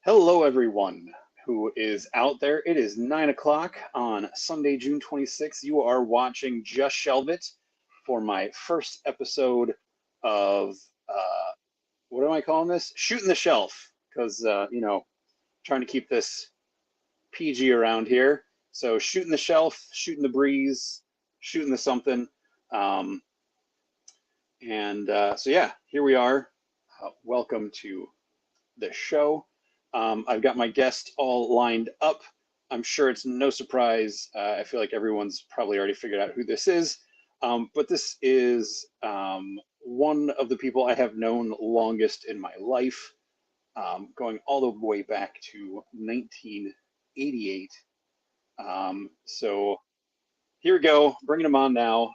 Hello, everyone who is out there. It is 9 o'clock on Sunday, June 26th. You are watching Just Shelve It for my first episode of, what am I calling this? Shooting the Shelf, because, trying to keep this PG around here. So, shooting the shelf, shooting the breeze, shooting the something. Here we are. Welcome to the show. I've got my guests all lined up. I'm sure it's no surprise. I feel like everyone's probably already figured out who this is. But this is one of the people I have known longest in my life, going all the way back to 1988. So here we go, bringing him on now.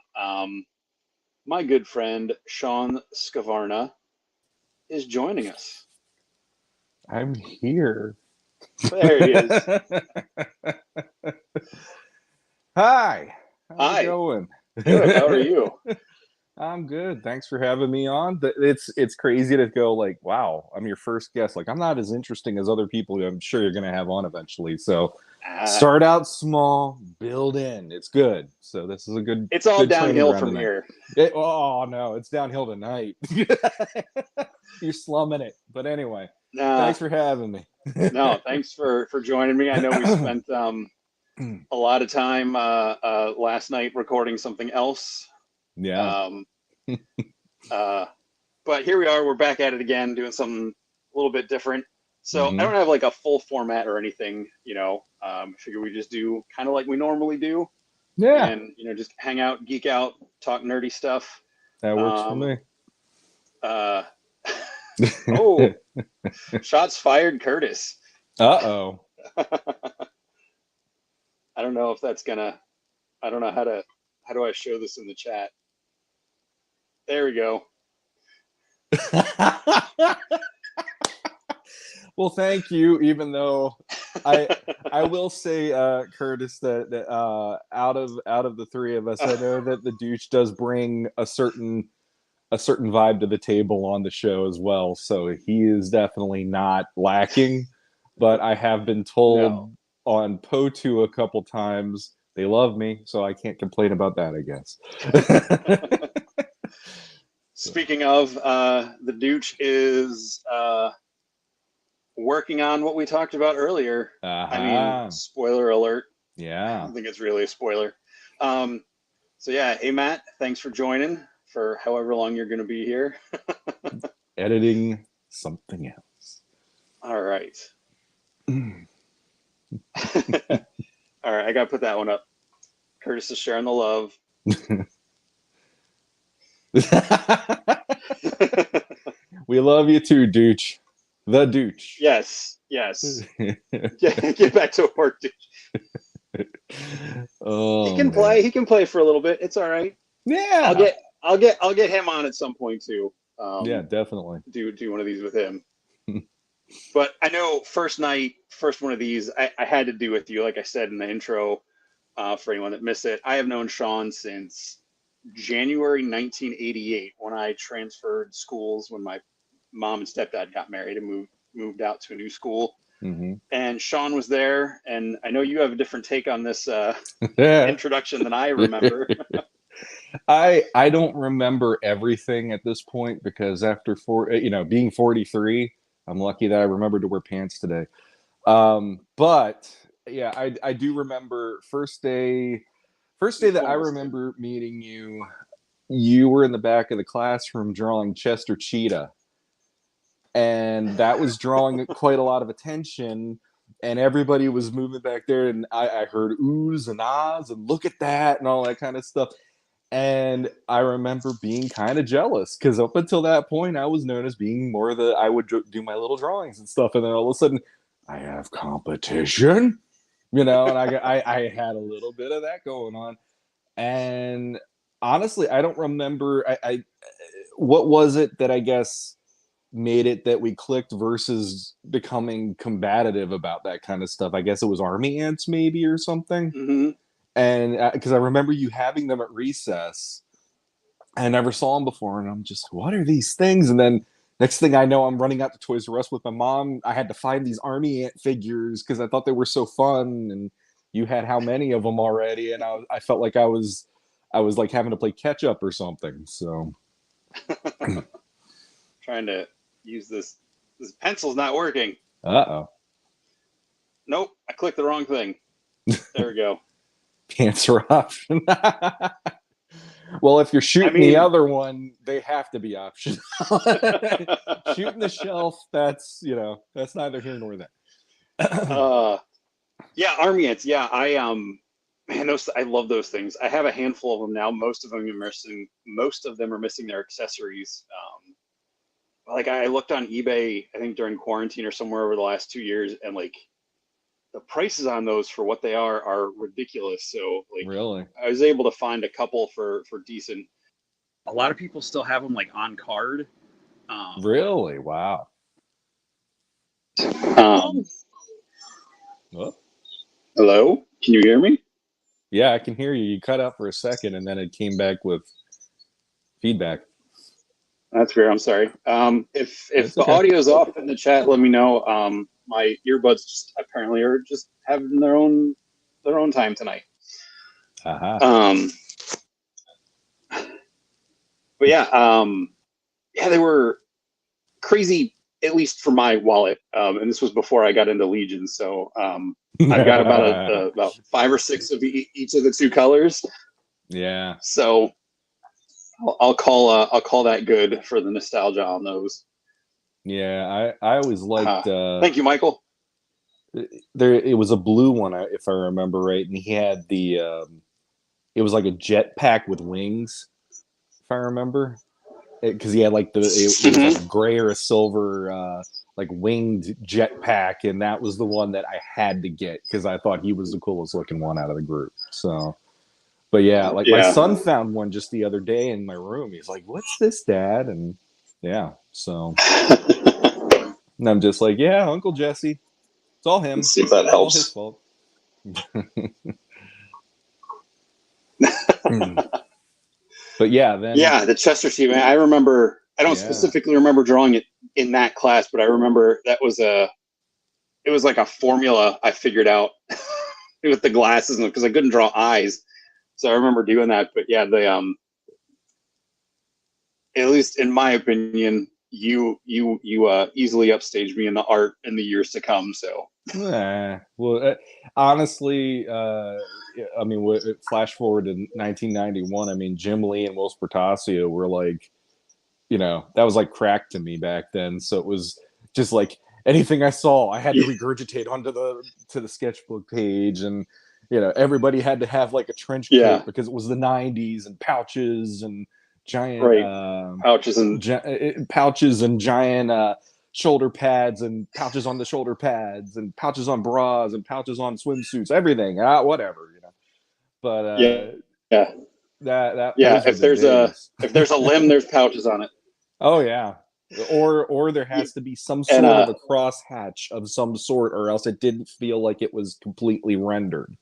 My good friend, Shawn Skvarna, is joining us. I'm here. There he is. Hi. How's Hi. it going? Good. How are you? I'm good. Thanks for having me on. It's crazy to go like, wow, I'm your first guest. Like, I'm not as interesting as other people who I'm sure you're going to have on eventually. So start out small, build in. It's good. So this is a good. It's all good downhill from here. Oh no, it's downhill tonight. You're slumming it. But anyway, thanks for having me. No, thanks for joining me. I know we spent a lot of time last night recording something else. Yeah. But here we are. We're back at it again, doing something a little bit different. So I don't have like a full format or anything, I figure we just do kind of like we normally do. Yeah. And, just hang out, geek out, talk nerdy stuff. That works for me. Oh, shots fired, Curtis. Uh-oh. I don't know if that's gonna, I don't know how do I show this in the chat? There we go. Well, thank you. Even though I will say, Curtis, that out of the three of us, I know that the douche does bring a certain vibe to the table on the show as well. So he is definitely not lacking. But I have been told on PO2 a couple times they love me, so I can't complain about that, I guess. Speaking of, the douche is working on what we talked about earlier. I mean, spoiler alert. Yeah. I don't think it's really a spoiler. Hey, Matt, thanks for joining for however long you're going to be here. Editing something else. All right. All right, I got to put that one up. Curtis is sharing the love. We love you too, douche. The douche. Yes. Get back to work, douche. Oh, he can play for a little bit. It's all right. Yeah. I'll get him on at some point too. Yeah, definitely. Do one of these with him. But I know first one of these, I had to do with you, like I said in the intro, for anyone that missed it. I have known Shawn since January 1988 when I transferred schools when my mom and stepdad got married and moved out to a new school. Mm-hmm. And Shawn was there, and I know you have a different take on this introduction than I remember. I don't remember everything at this point because after being 43, I'm lucky that I remembered to wear pants today. But yeah, I do remember first day that I remember meeting you. You were in the back of the classroom drawing Chester Cheetah, and that was drawing quite a lot of attention. And everybody was moving back there, and I heard oohs and ahs and look at that and all that kind of stuff. And I remember being kind of jealous because up until that point, I was known as being more I would do my little drawings and stuff. And then all of a sudden, I have competition, and I had a little bit of that going on. And honestly, I don't remember. What was it that I guess made it that we clicked versus becoming combative about that kind of stuff? I guess it was army ants maybe or something. Mm-hmm. And because I remember you having them at recess, I never saw them before, and I'm just, what are these things? And then Next thing I know, I'm running out to Toys R Us with my mom. I had to find these Army Ant figures because I thought they were so fun. And you had how many of them already? And I felt like I was like having to play catch up or something. So Trying to use this pencil's not working. Uh-oh. Nope, I clicked the wrong thing. There we go. Pants are option. Well, if you're shooting the other one, they have to be optional. Shooting the shelf, that's neither here nor there. Yeah, Army Ants. Yeah, I love those things. I have a handful of them now. Most of them are missing their accessories. Like I looked on eBay, I think during quarantine or somewhere over the last 2 years, and like the prices on those for what they are ridiculous. So like, really, I was able to find a couple for decent. A lot of people still have them like on card. Really? Wow. Hello? Can you hear me? Yeah, I can hear you. You cut out for a second, and then it came back with feedback. That's weird. I'm sorry. If the audio is off in the chat, let me know. My earbuds apparently are just having their own time tonight. But yeah, they were crazy, at least for my wallet. And this was before I got into Legions, so I've got about 5 or 6 of each of the 2 colors. Yeah. So I'll call that good for the nostalgia on those. Yeah, I always liked. Thank you, Michael. It was a blue one, if I remember right, and he had the. It was like a jetpack with wings, if I remember, because he had like it was like a gray or a silver like winged jetpack, and that was the one that I had to get because I thought he was the coolest looking one out of the group. So. But yeah, my son found one just the other day in my room. He's like, "What's this, Dad?" And yeah, so and I'm just like, "Yeah, Uncle Jesse. It's all him. Let's see if that helps. It's all his fault." But yeah, then the Chester team. I remember. I don't specifically remember drawing it in that class, but I remember that was it was like a formula I figured out with the glasses because I couldn't draw eyes. So I remember doing that, but yeah, they at least in my opinion, you easily upstaged me in the art in the years to come. So well, honestly, I mean, flash forward to 1991. I mean, Jim Lee and Will Spertasio were like, that was like crack to me back then. So it was just like anything I saw, I had to regurgitate onto the sketchbook page and. Everybody had to have like a trench coat because it was the 90s and pouches and giant pouches and giant shoulder pads and pouches on the shoulder pads and pouches on bras and pouches on swimsuits, everything, whatever, But if there's a limb, there's pouches on it. Oh yeah. Or there has to be some sort of a crosshatch of some sort, or else it didn't feel like it was completely rendered.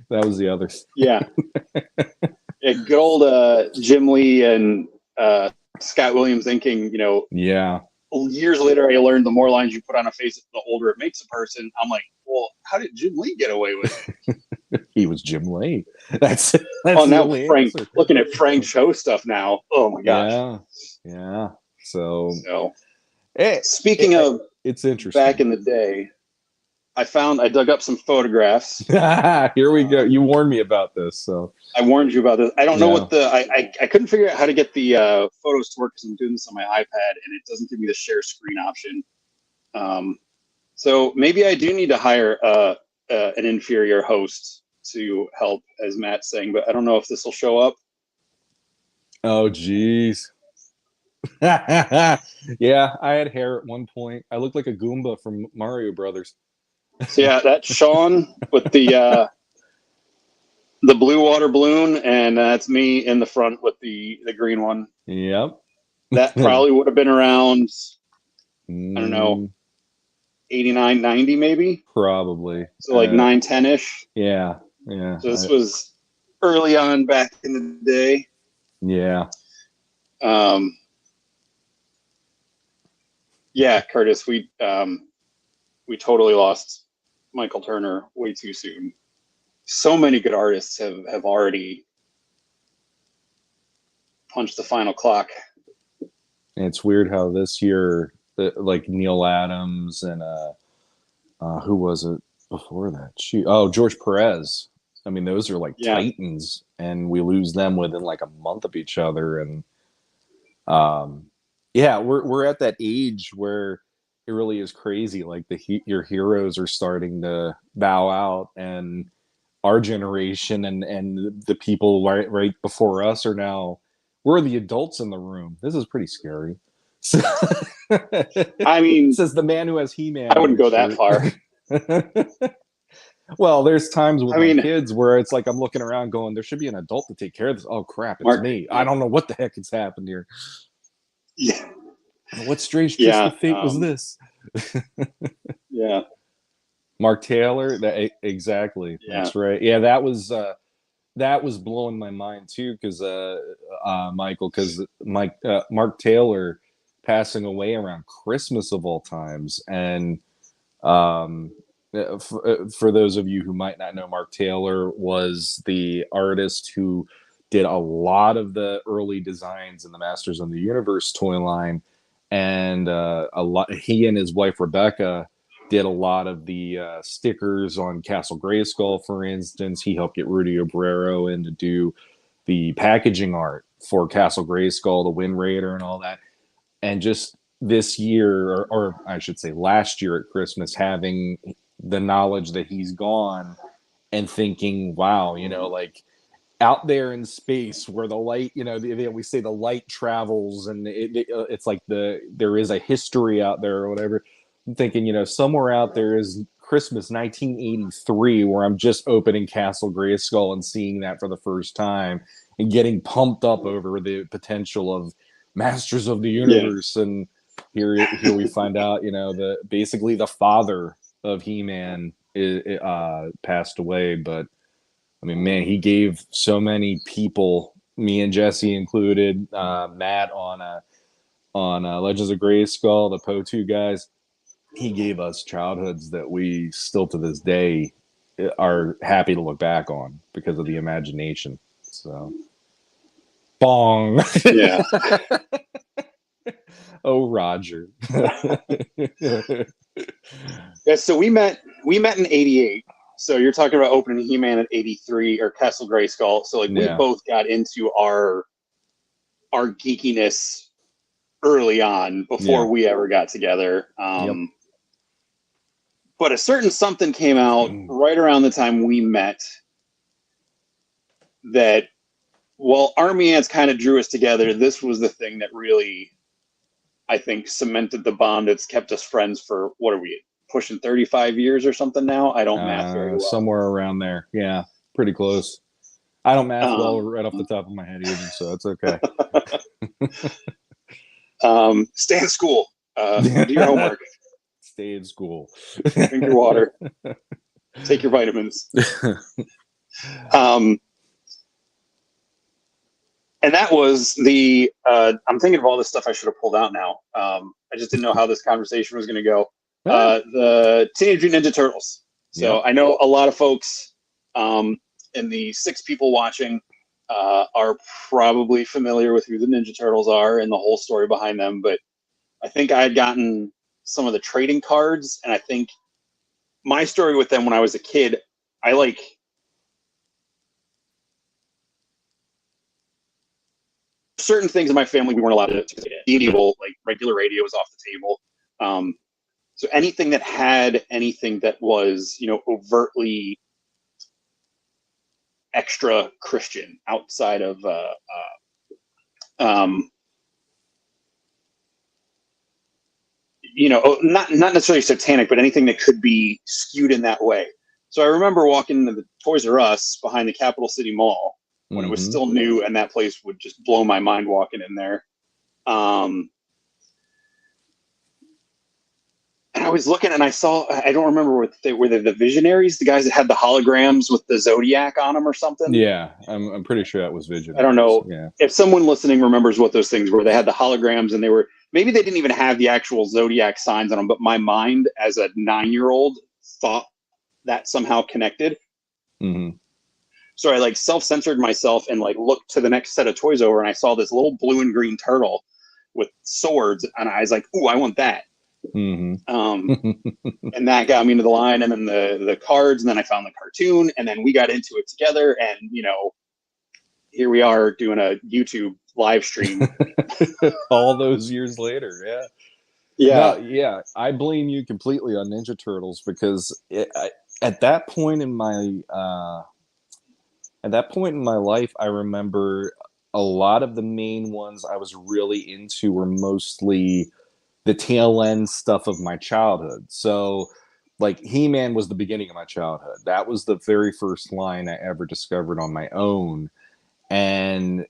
That was the other thing. Yeah, good old Jim Lee and Scott Williams inking. Years later, I learned the more lines you put on a face, the older it makes a person. I'm like, well, how did Jim Lee get away with it? He was Jim Lee. That's now Frank. Answer. Looking at Frank Cho stuff now. Oh my gosh. Yeah. So speaking of, it's interesting. Back in the day. I dug up some photographs. Here we go. You warned me about this, so I warned you about this. I don't know what I couldn't figure out how to get the photos to work because I'm doing this on my iPad and it doesn't give me the share screen option. So maybe I do need to hire an inferior host to help, as Matt's saying, but I don't know if this will show up. Oh, geez. Yeah, I had hair at one point. I looked like a Goomba from Mario Brothers. So yeah, that's Shawn with the blue water balloon, and that's me in the front with the green one. Yep. That probably would have been around, I don't know, 89, 90 maybe? Probably. So like 9, 10-ish? Yeah. So this was early on back in the day. Yeah. Yeah, Curtis, we totally lost Michael Turner way too soon. So many good artists have already punched the final clock. And it's weird how this year, like Neil Adams and who was it before that? George Perez. I mean, those are like titans, and we lose them within like a month of each other. And we're at that age where it really is crazy. Like your heroes are starting to bow out, and our generation and the people right before us are now, we're the adults in the room. This is pretty scary. So, I mean, says the man who has He-Man. I wouldn't go that far. Well, there's times with my kids where it's like I'm looking around going, there should be an adult to take care of this. Oh crap, it's me. I don't know what the heck has happened here. Yeah. What strange twist of fate was this? Yeah. Mark Taylor, exactly. Yeah. That's right. Yeah, that was blowing my mind too, because Mark Taylor passing away around Christmas of all times. And for those of you who might not know, Mark Taylor was the artist who did a lot of the early designs in the Masters of the Universe toy line, and he and his wife Rebecca did a lot of the stickers on Castle Grayskull, for instance. He helped get Rudy Obrero in to do the packaging art for Castle Grayskull, the Wind Raider, and all that. And just this year, or I should say last year at Christmas, having the knowledge that he's gone and thinking, wow, like out there in space where the light, we say the light travels, and it's like there is a history out there or whatever. I'm thinking, somewhere out there is Christmas 1983 where I'm just opening Castle Grayskull and seeing that for the first time and getting pumped up over the potential of Masters of the Universe. Yeah. And here we find out, basically the father of He-Man passed away. But I mean, man, he gave so many people, me and Jesse included, Matt on Legends of Grayskull, the Po2 guys. He gave us childhoods that we still to this day are happy to look back on because of the imagination. So, bong. Yeah. Oh, Roger. Yeah. So we met in '88. So you're talking about opening He-Man at '83 or Castle Grayskull. So we both got into our geekiness early on before we ever got together. But a certain something came out right around the time we met that, while Army Ants kind of drew us together, this was the thing that really, I think, cemented the bond that's kept us friends for, what are we, pushing 35 years or something now? I don't math very well. Somewhere around there. Yeah, pretty close. I don't math well right off the top of my head either, so it's okay. Stay in school. Do your homework. Stay in school. Drink your water. Take your vitamins. And that was the, I'm thinking of all this stuff I should have pulled out now. I just didn't know how this conversation was going to go. The Teenage Mutant Ninja Turtles. So I know a lot of folks, and the 6 people watching are probably familiar with who the Ninja Turtles are and the whole story behind them. But I think I had gotten some of the trading cards, and I think my story with them when I was a kid, I like certain things in my family we weren't allowed to evil, like regular radio was off the table. So anything that had anything that was, overtly extra Christian outside of not necessarily satanic, but anything that could be skewed in that way. So I remember walking into the Toys R Us behind the Capital City Mall when it was still new, and that place would just blow my mind walking in there. And I was looking, and I saw, I don't remember what they were, the Visionaries, the guys that had the holograms with the Zodiac on them or something. Yeah, I'm pretty sure that was Visionaries. I don't know if someone listening remembers what those things were. They had the holograms, and they were maybe they didn't even have the actual zodiac signs on them, but my mind as a 9-year-old thought that somehow connected. Mm-hmm. So I like self-censored myself and like looked to the next set of toys over, and I saw this little blue and green turtle with swords, and I was like, "Ooh, I want that." Mm-hmm. And that got me into the line, and then the cards, and then I found the cartoon, and then we got into it together, and here we are doing a YouTube live stream all those years later. Yeah. Yeah. No, yeah, I blame you completely on Ninja Turtles because at that point in my life, I remember a lot of the main ones I was really into were mostly the tail end stuff of my childhood. So, like, He-Man was the beginning of my childhood. That was the very first line I ever discovered on my own. And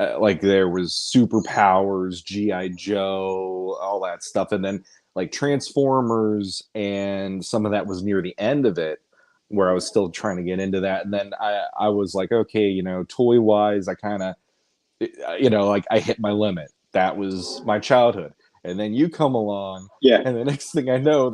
like there was Superpowers, GI Joe, all that stuff, and then like Transformers, and some of that was near the end of it, where I was still trying to get into that. And then I was like, okay, toy wise, I kind of, like I hit my limit. That was my childhood. And then you come along, Yeah. and the next thing I know,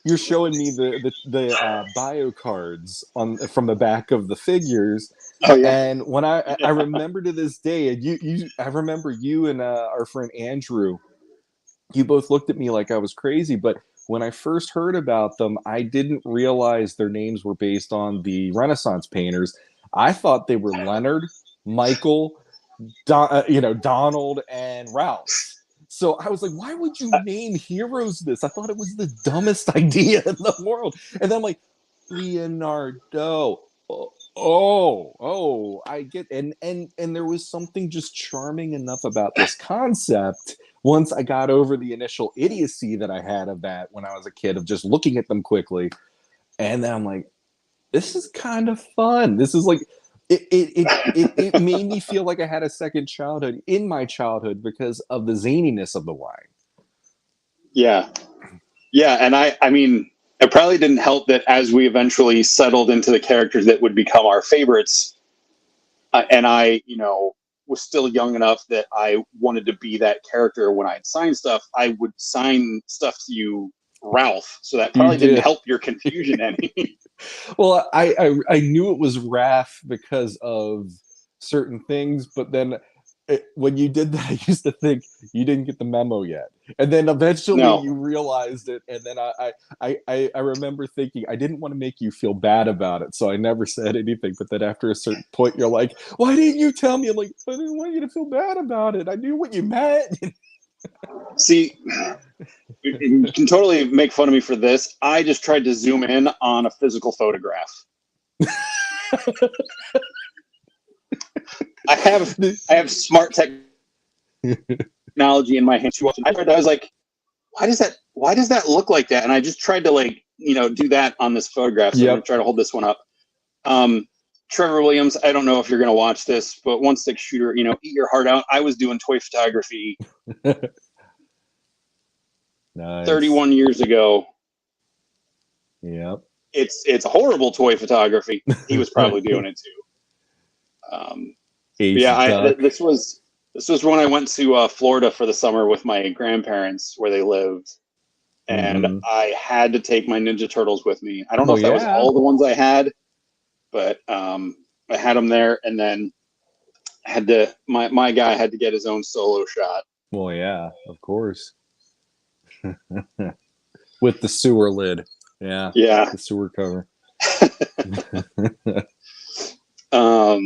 you're showing me the bio cards from the back of the figures. Oh yeah. And when I remember to this day, and I remember you and our friend Andrew, you both looked at me like I was crazy. But when I first heard about them, I didn't realize their names were based on the Renaissance painters. I thought they were Leonard, Michael, Donald, and Ralph. So I was like, why would you name heroes this? I thought it was the dumbest idea in the world. And then I'm like, Leonardo. I get, and there was something just charming enough about this concept once I got over the initial idiocy that I had of that when I was a kid, of just looking at them quickly. And then I'm like, this is kind of fun. This is like, it made me feel like I had a second childhood in my childhood because of the zaniness of the line. Yeah. Yeah. And I mean, it probably didn't help that as we eventually settled into the characters that would become our favorites, and I, was still young enough that I wanted to be that character. When I'd sign stuff, I would sign stuff to you, Ralph. So that probably didn't help your confusion any. Well, I knew it was Raph because of certain things, but then when you did that, I used to think you didn't get the memo yet, and then eventually you realized it, and then I remember thinking I didn't want to make you feel bad about it, so I never said anything. But then after a certain point, you're like, "Why didn't you tell me?" I'm like, "I didn't want you to feel bad about it. I knew what you meant." See, you can totally make fun of me for this. I just tried to zoom in on a physical photograph. I have smart technology in my hand. I was like, why does that look like that? And I just tried to do that on this photograph. So I'm gonna try to hold this one up. Trevor Williams, I don't know if you're gonna watch this, but One Stick Shooter, eat your heart out. I was doing toy photography Nice. 31 years ago. Yep. It's horrible toy photography. He was probably doing it too. This was when I went to Florida for the summer with my grandparents where they lived, and I had to take my Ninja Turtles with me. I don't know if that was all the ones I had, but I had them there, and then my guy had to get his own solo shot. Well, yeah, of course. With the sewer lid. Yeah. Yeah. The sewer cover. All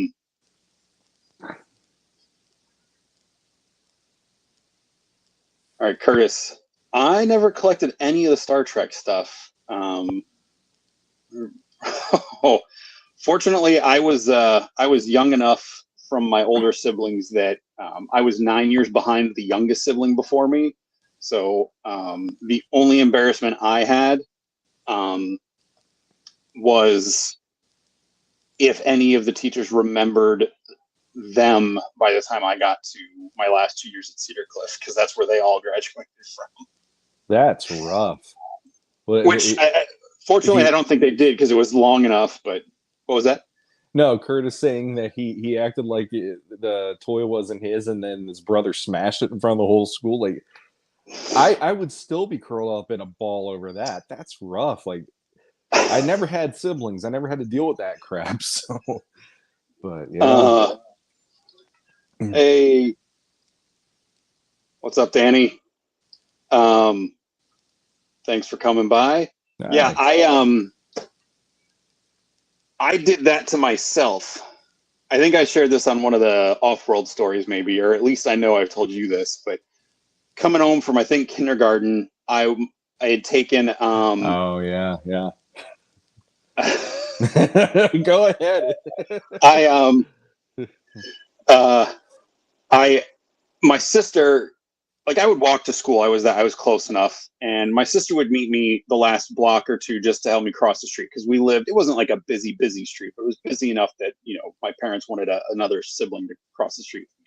right, Curtis. I never collected any of the Star Trek stuff. Fortunately, I was young enough from my older siblings that I was 9 years behind the youngest sibling before me. So the only embarrassment I had was if any of the teachers remembered them by the time I got to my last 2 years at Cedar Cliff, because that's where they all graduated from. That's rough. Which, fortunately, I don't think they did because it was long enough. But what was that? No, Curtis saying that he acted like the toy wasn't his, and then his brother smashed it in front of the whole school. Like, I would still be curled up in a ball over that. That's rough. Like, I never had siblings. I never had to deal with that crap. So, but yeah. Hey, what's up, Danny? Thanks for coming by. Nice. Yeah, I did that to myself. I think I shared this on one of the off-world stories, maybe, or at least I know I've told you this. But coming home from, I think, kindergarten, I had taken. Oh yeah. Go ahead. My sister, like, I would walk to school. I was close enough, and my sister would meet me the last block or two just to help me cross the street, because it wasn't like a busy street, but it was busy enough that, my parents wanted another sibling to cross the street with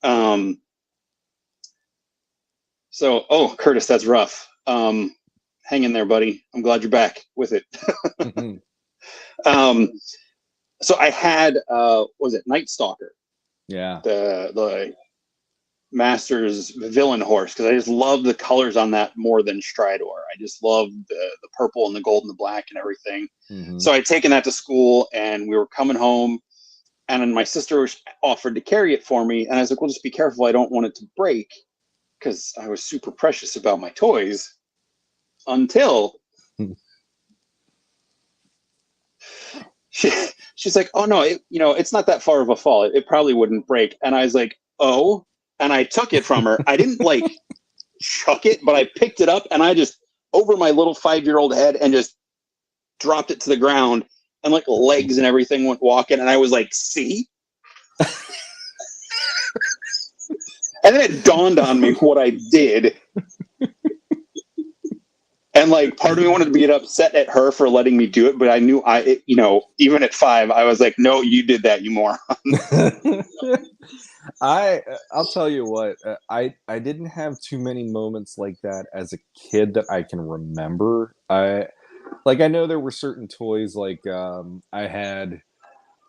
me. So, oh, Curtis, that's rough. Hang in there, buddy. I'm glad you're back with it. So I had, what was it, Night Stalker? Yeah. The Masters villain horse, because I just love the colors on that more than Stridor. I just love the purple and the gold and the black and everything. So I'd taken that to school, and we were coming home, and then my sister offered to carry it for me, and I was like, well, just be careful. I don't want it to break, because I was super precious about my toys until she's like, oh no, it's not that far of a fall. It probably wouldn't break. And I was like, oh, and I took it from her. I didn't like chuck it, but I picked it up, and I just, over my little 5-year-old head, and just dropped it to the ground, and like legs and everything went walking. And I was like, see? And then it dawned on me what I did. And like, part of me wanted to get upset at her for letting me do it, but I knew even at 5, I was like, no, you did that, you moron. I'll tell you what, I didn't have too many moments like that as a kid that I can remember. I know there were certain toys, like I had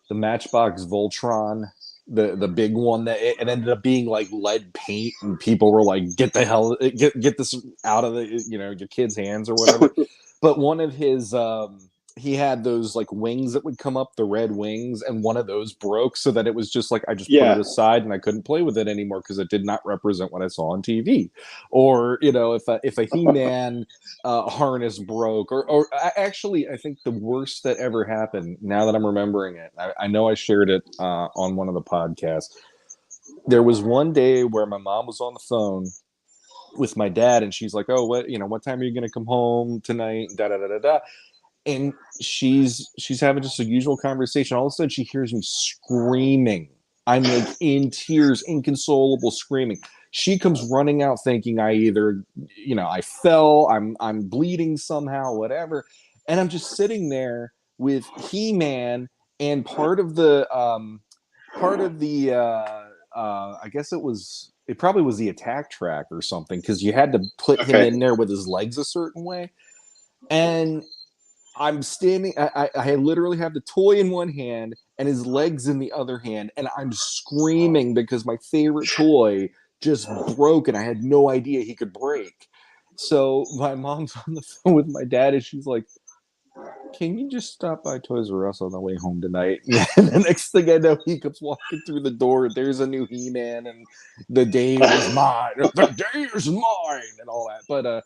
the Matchbox Voltron, the big one that it ended up being like lead paint, and people were like, get the hell, get this out of your kid's hands or whatever. But one of his he had those like wings that would come up, the red wings, and one of those broke, so that it was just like, I just put it aside, and I couldn't play with it anymore because it did not represent what I saw on TV. Or if a He-Man harness broke, or actually, I think the worst that ever happened, now that I'm remembering it, I know I shared it on one of the podcasts. There was one day where my mom was on the phone with my dad, and she's like, oh, what time are you going to come home tonight? Da da da da da. And she's having just a usual conversation. All of a sudden, she hears me screaming. I'm like in tears, inconsolable, screaming. She comes running out, thinking I either, I fell, I'm bleeding somehow, whatever. And I'm just sitting there with He-Man and part of the I guess it probably was the attack track or something, because you had to put him in there with his legs a certain way. And I'm standing, I literally have the toy in one hand and his legs in the other hand, and I'm screaming because my favorite toy just broke, and I had no idea he could break. So my mom's on the phone with my dad, and she's like, can you just stop by Toys R Us on the way home tonight? Yeah, and the next thing I know, he comes walking through the door. There's a new He-Man, and the day is mine. The day is mine, and all that. But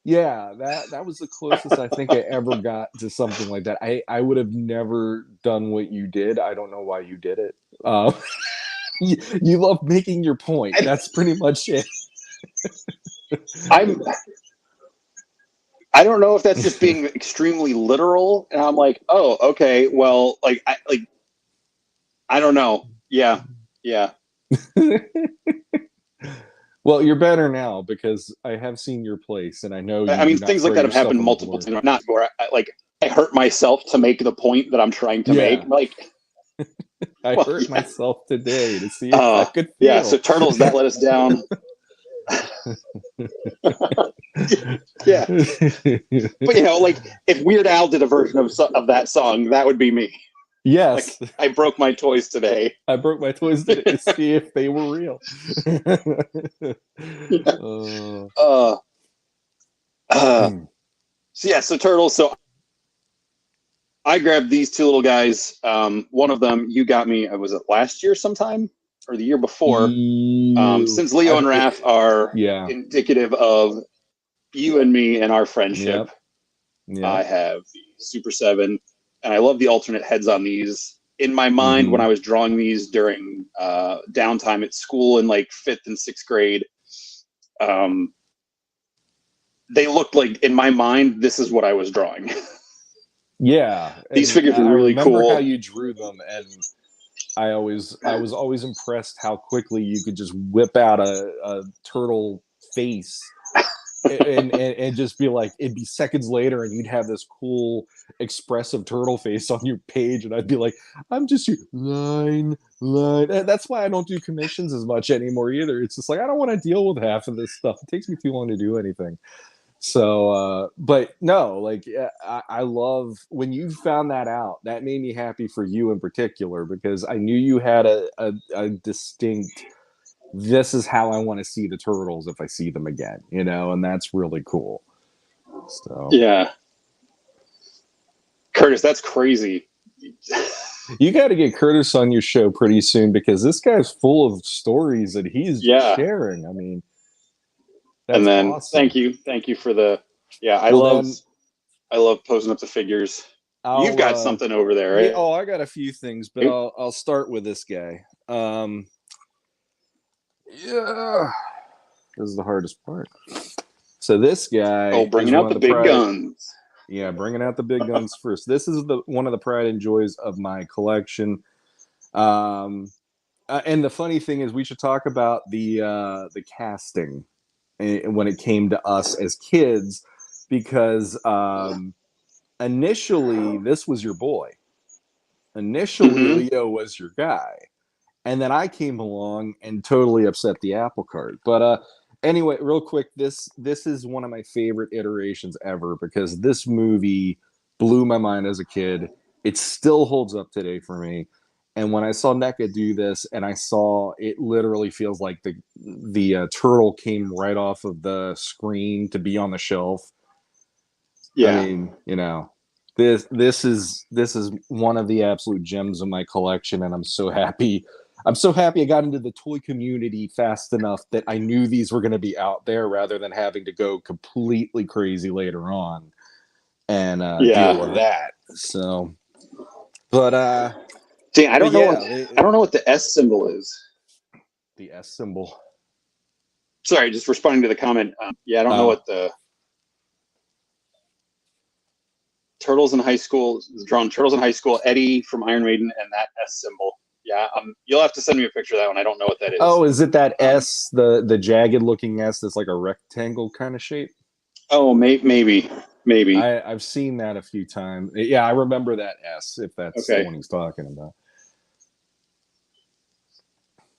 yeah, that was the closest I think I ever got to something like that. I would have never done what you did. I don't know why you did it. You love making your point. That's pretty much it. I don't know if that's just being extremely literal, and I'm like, oh, okay, well, I don't know. Yeah. Well, you're better now, because I have seen your place, and I know. I mean, things like that have happened multiple times. Not where I hurt myself to make the point that I'm trying to make. Like, I hurt myself today to see if I could feel. Yeah, so Turtles, that let us down. Yeah, but if Weird Al did a version of that song, that would be me. Yes, Like, I broke my toys today. I broke my toys today to see if they were real. Yeah. uh, Uh, so yeah, so turtles. So I grabbed these two little guys. One of them you got me. Was it last year sometime or the year before? Since Leo and Raph are yeah, indicative of you and me and our friendship, yep, yep. I have the Super 7, and I love the alternate heads on these. In my mind, when Mm-hmm. I was drawing these during downtime at school in like 5th and 6th grade, they looked like, in my mind, this is what I was drawing. Yeah, These and figures are I really remember how cool. you drew them, and I was always impressed how quickly you could just whip out a turtle face and just be like, it'd be seconds later and you'd have this cool expressive turtle face on your page, and I'd be like, I'm just line. That's why I don't do commissions as much anymore either. It's just like, I don't want to deal with half of this stuff. It takes me too long to do anything. So but no, like, I love when you found that out. That made me happy for you in particular, because I knew you had a distinct, this is how I want to see the turtles if I see them again, and that's really cool. So Yeah. Curtis, that's crazy. you got to get Curtis on your show pretty soon, because this guy's full of stories that he's Yeah. sharing. I mean, And that's then awesome. thank you for the, yeah, I Well, love then posing up the figures. You've I'll got something over there, yeah, right? oh, I got a few things, but I'll start with this guy. Yeah, this is the hardest part. So this Oh, guy is bringing one out of the the big pride. guns. Yeah, bringing out the big guns first. This is the one of the pride and joys of my collection. And the funny thing is, we should talk about the casting when it came to us as kids, because initially this was your boy. Initially, Mm-hmm. Leo was your guy. And then I came along and totally upset the apple cart. But anyway, real quick, this is one of my favorite iterations ever, because this movie blew my mind as a kid. It still holds up today for me. And when I saw NECA do this, and I saw it, literally feels like the turtle came right off of the screen to be on the shelf. I Yeah. mean, this is one of the absolute gems of my collection, and I'm so happy. I'm so happy I got into the toy community fast enough that I knew these were going to be out there, rather than having to go completely crazy later on and deal with Yeah. that. So, but Dang, yeah, I don't know what the S symbol is. the S symbol. Sorry, just responding to the comment. Yeah, I don't know Oh, what the Turtles in High School is drawn. Turtles in High School, Eddie from Iron Maiden, and that S symbol. Yeah, you'll have to send me a picture of that one. I don't know what that is. is it that S, the jagged looking S that's like a rectangle kind of shape? Oh, maybe. I've seen that a few times. Yeah, I remember that S, if that's the Okay, one he's talking about.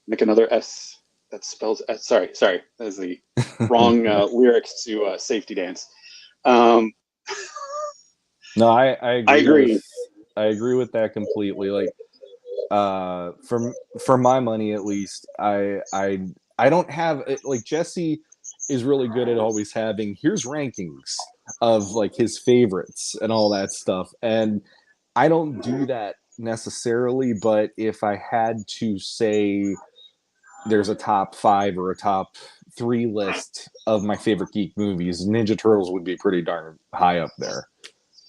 make another S that spells S. Sorry, that is the wrong lyrics to Safety Dance. Um, No, I I agree with agree. that completely. Like, for my money at least, I don't have like, Jesse is really good at always having, here's rankings of like his favorites and all that stuff, and I don't do that necessarily. But if I had to say there's a top 5 or a top 3 list of my favorite geek movies, Ninja Turtles would be pretty darn high up there,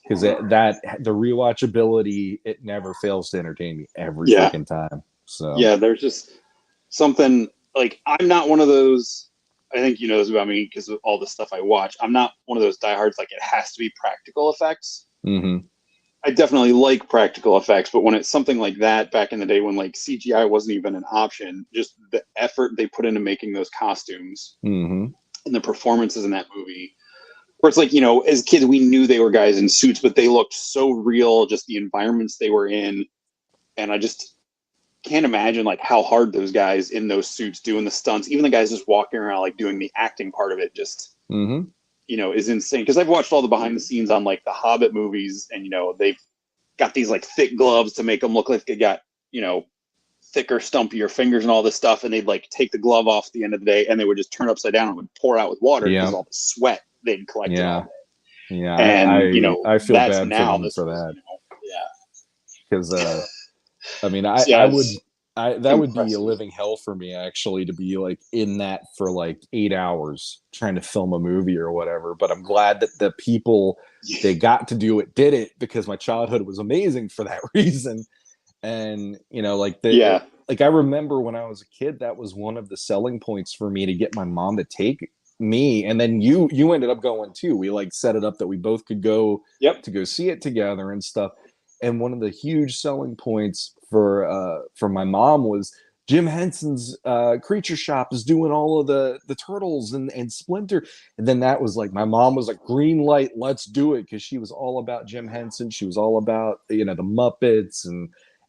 because that the rewatchability, it never fails to entertain me every Yeah, freaking time. So yeah. There's just something like, I'm not one of those. I think you know this about me because of all the stuff I watch. I'm not one of those diehards like it has to be practical effects. mm-hmm. I definitely like practical effects, but when it's something like that back in the day when like CGI wasn't even an option, just the effort they put into making those costumes Mm-hmm. and the performances in that movie, where it's like, you know, as kids we knew they were guys in suits, but they looked so real, just the environments they were in, and I just can't imagine like how hard those guys in those suits doing the stunts, even the guys just walking around like doing the acting part of it, just Mm-hmm. you know, is insane. Because I've watched all the behind the scenes on like the Hobbit movies, and you know they've got these like thick gloves to make them look like they got, you know, thicker, stumpier fingers and all this stuff. And they'd like take the glove off at the end of the day and they would just turn upside down and would pour out with water because all the sweat they'd collected all day. Yeah, And you know, I feel that's bad now for them this for was, that. you know, yeah. Because I mean, that would be a living hell for me actually, to be like in that for like 8 hours trying to film a movie or whatever. But I'm glad that the people they got to do it did it, because my childhood was amazing for that reason. And you know, like like I remember when I was a kid, that was one of the selling points for me to get my mom to take me. And then you ended up going too. We like set it up that we both could go to go see it together and stuff. And one of the huge selling points for my mom was Jim Henson's Creature Shop is doing all of the Turtles and Splinter. And then that was like, my mom was like, green light, let's do it, because she was all about Jim Henson. She was all about, you know, the Muppets and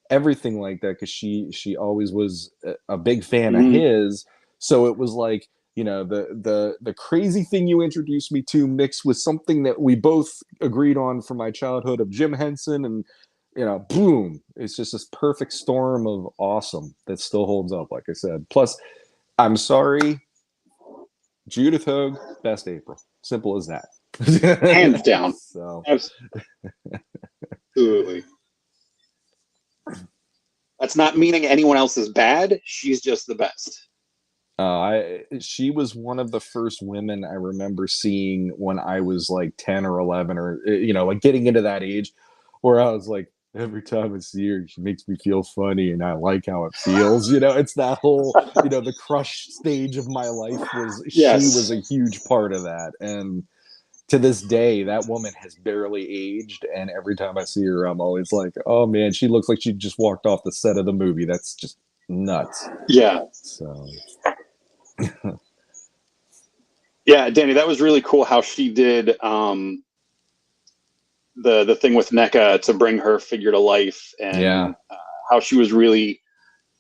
everything like that, because she always was a big fan of his. So it was like, you know, the crazy thing you introduced me to mixed with something that we both agreed on from my childhood of Jim Henson, and you know, boom, it's just this perfect storm of awesome that still holds up, like I said. Plus, I'm sorry, Judith Hogue, best April. Simple as that. Hands down. So absolutely. That's not meaning anyone else is bad. She's just the best. She was one of the first women I remember seeing when I was like 10 or 11, or, you know, like getting into that age where I was like, every time I see her, she makes me feel funny and I like how it feels. You know, it's that whole, you know, the crush stage of my life was, she was a huge part of that. And to this day, that woman has barely aged. And every time I see her, I'm always like, oh man, she looks like she just walked off the set of the movie. That's just nuts. Yeah. So. Yeah, Danny, that was really cool how she did the thing with NECA to bring her figure to life, and how she was really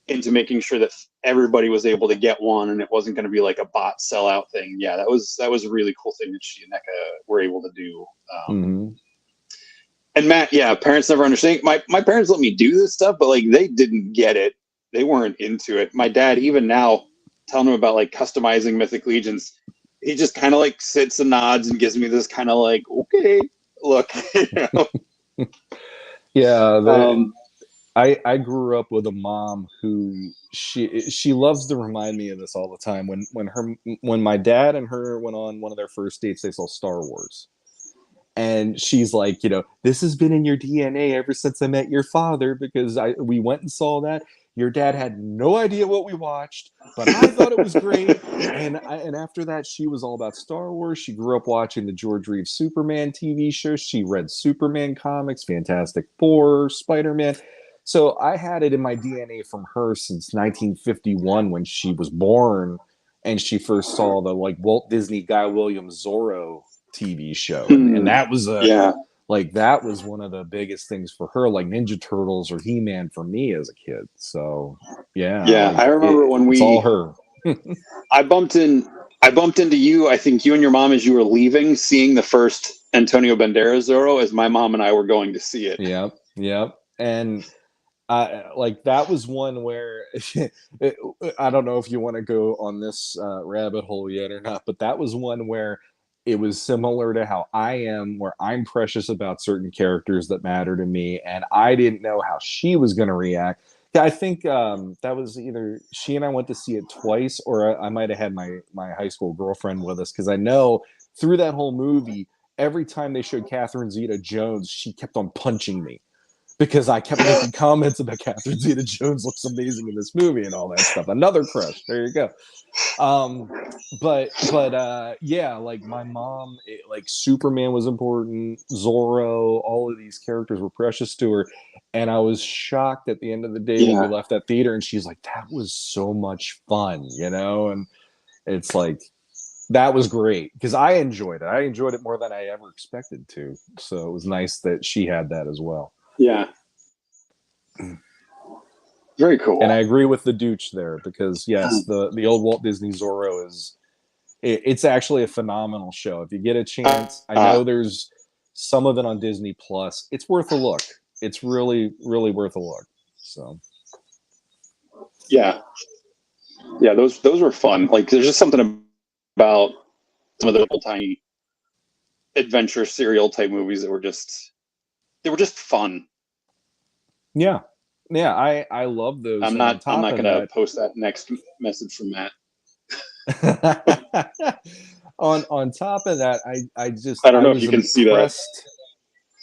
into making sure that everybody was able to get one and it wasn't going to be like a bot sellout thing. Yeah, that was a really cool thing that she and NECA were able to do. And Matt, yeah, parents never understand. My parents let me do this stuff, but like they didn't get it. They weren't into it. My dad, even now, telling him about like customizing Mythic Legions, he just kind of like sits and nods and gives me this kind of like, okay, look. You know? Yeah, I grew up with a mom who she loves to remind me of this all the time. When my dad and her went on one of their first dates, they saw Star Wars. And she's like, you know, this has been in your DNA ever since I met your father, because we went and saw that. Your dad had no idea what we watched, but I thought it was great. And after that, she was all about Star Wars. She grew up watching the George Reeves Superman TV show. She read Superman comics, Fantastic Four, Spider-Man. So I had it in my DNA from her since 1951 when she was born, and she first saw the like Walt Disney Guy Williams Zorro TV show, and that was like that was one of the biggest things for her, like Ninja Turtles or He-Man for me as a kid. So like, I remember when it's all her. I bumped into you, I think you and your mom, as you were leaving, seeing the first Antonio Banderas Zorro, as my mom and I were going to see it. Yep. And like that was one where I don't know if you want to go on this rabbit hole yet or not, but that was one where it was similar to how I am, where I'm precious about certain characters that matter to me, and I didn't know how she was going to react. I think that was either she and I went to see it twice, or I might have had my high school girlfriend with us, because I know through that whole movie, every time they showed Catherine Zeta-Jones, she kept on punching me, because I kept making comments about Catherine Zeta-Jones looks amazing in this movie and all that stuff. Another crush. There you go. Yeah, like my mom, like Superman was important, Zorro, all of these characters were precious to her, and I was shocked at the end of the day when we left that theater, and she's like, that was so much fun, you know. And it's like, that was great, because I enjoyed it more than I ever expected to, so it was nice that she had that as well. Very cool. And I agree with the Dooch there, because yes, the old Walt Disney Zorro it's actually a phenomenal show. If you get a chance, I know there's some of it on Disney Plus. It's worth a look. it's really, really worth a look. So Yeah, yeah, those were fun. Like, there's just something about some of the little tiny adventure serial type movies that were just fun. yeah, I love those. I'm And on not top of gonna that, post that next message from Matt. on top of that, I don't I know if was you can see that. impressed.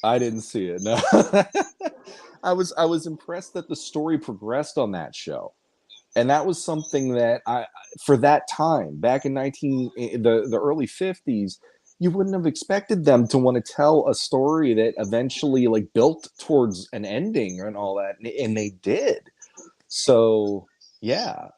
I didn't see it. No. I was impressed that the story progressed on that show. And that was something that for that time, back in the early 50s, you wouldn't have expected them to want to tell a story that eventually like built towards an ending and all that, and they did. So yeah,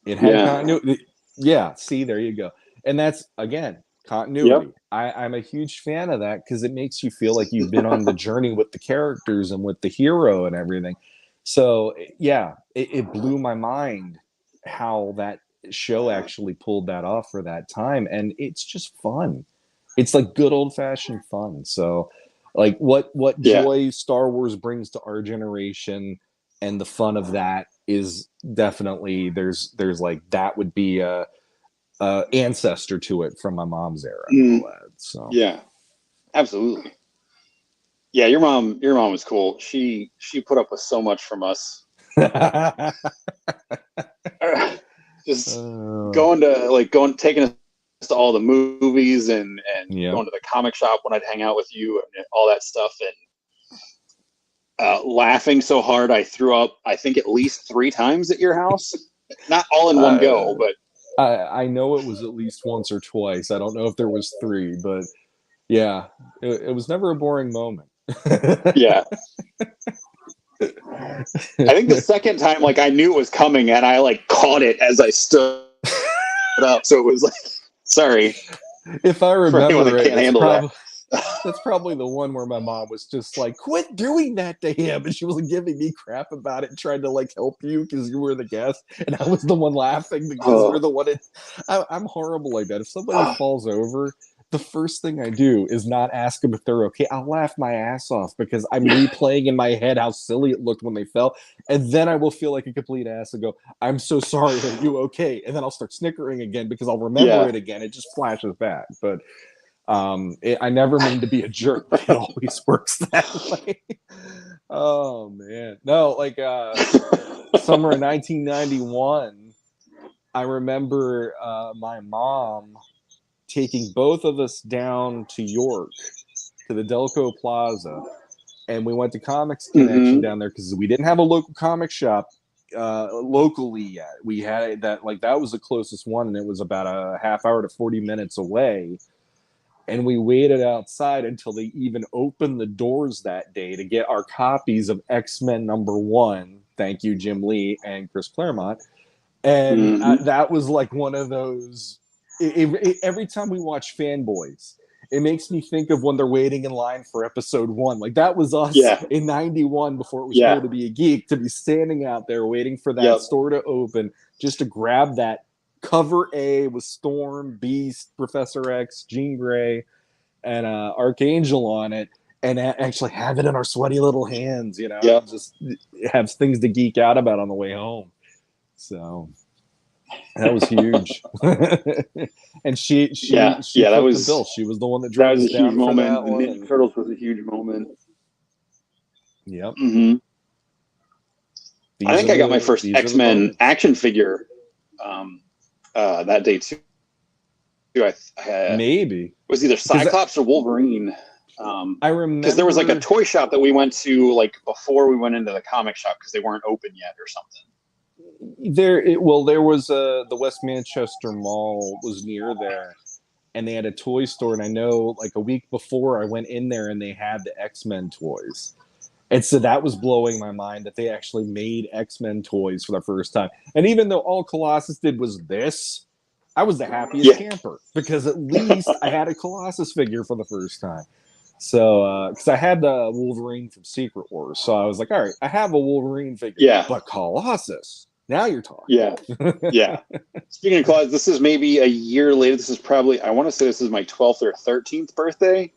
it had Yeah. continuity. Yeah, see, there you go. And that's again Yep. continuity. I'm a huge fan of that because it makes you feel like you've been on the journey with the characters and with the hero and everything. So yeah, it blew my mind how that show actually pulled that off for that time, and it's just fun. It's like good old fashioned fun. So, like what Yeah. joy Star Wars brings to our generation, and the fun of that is definitely there's like that would be a ancestor to it from my mom's era and all that. So Yeah. Absolutely. Yeah, your mom was cool. She put up with so much from us. Just taking us to all the movies and yeah. going to the comic shop when I'd hang out with you and all that stuff, and laughing so hard I threw up I think at least 3 times at your house. Not all in one go, but I know it was at least once or twice. I don't know if there was three, but yeah, it was never a boring moment. yeah. I think the second time, like, I knew it was coming and I like caught it as I stood up. So it was like, sorry If I for anyone remember that it, can't handle that. that's probably the one where my mom was just like, "Quit doing that to him," and she was like, giving me crap about it, trying to like help you because you were the guest, and I was the one laughing because you're Oh, the one. I'm horrible like that. If somebody falls over, the first thing I do is not ask them if they're okay. I'll laugh my ass off because I'm replaying in my head how silly it looked when they fell, and then I will feel like a complete ass and go, "I'm so sorry. Are you okay?" And then I'll start snickering again because I'll remember yeah. it again. It just flashes back, but I never mean to be a jerk, but it always works that way. Oh man, no, like summer of 1991, I remember my mom taking both of us down to York to the Delco Plaza, and we went to Comics Connection Mm-hmm. down there because we didn't have a local comic shop locally yet. We had that, like, that was the closest one, and it was about a half hour to 40 minutes away, and we waited outside until they even opened the doors that day to get our copies of X-Men #1. Thank you, Jim Lee and Chris Claremont. And Mm-hmm. that was like one of those. Every time we watch Fanboys, it makes me think of when they're waiting in line for episode 1. Like, that was us Yeah. in '91 before it was Yeah. cool to be a geek, to be standing out there waiting for that Yep. store to open just to grab that cover A with Storm, Beast, Professor X, Jean Grey, and Archangel on it, and actually have it in our sweaty little hands, Yep. and just have things to geek out about on the way home. So that was huge. And she Yeah. she Yeah. foot the bill. She was the one that That drove was us a huge down for moment. that The one. Ninja And Turtles was a huge moment. yep, Mm-hmm. I think I got my first these are the X-Men moments. action figure um, that day too. I had Maybe was either because Cyclops or Wolverine. I Because there was like a remember toy shop that we went to like before we went into the comic shop because they weren't open yet or something. there was the West Manchester Mall was near there, and they had a toy store. And I know, like, a week before I went in there and they had the X-Men toys. And so that was blowing my mind that they actually made X-Men toys for the first time. And even though all Colossus did was this, I was the happiest Yeah. camper because at least I had a Colossus figure for the first time. So, because I had the Wolverine from Secret Wars, so I was like, all right, I have a Wolverine figure, Yeah. but Colossus. Now you're talking. Yeah. Yeah. Speaking of Claus, this is maybe a year later. This is probably, I want to say this is my 12th or 13th birthday.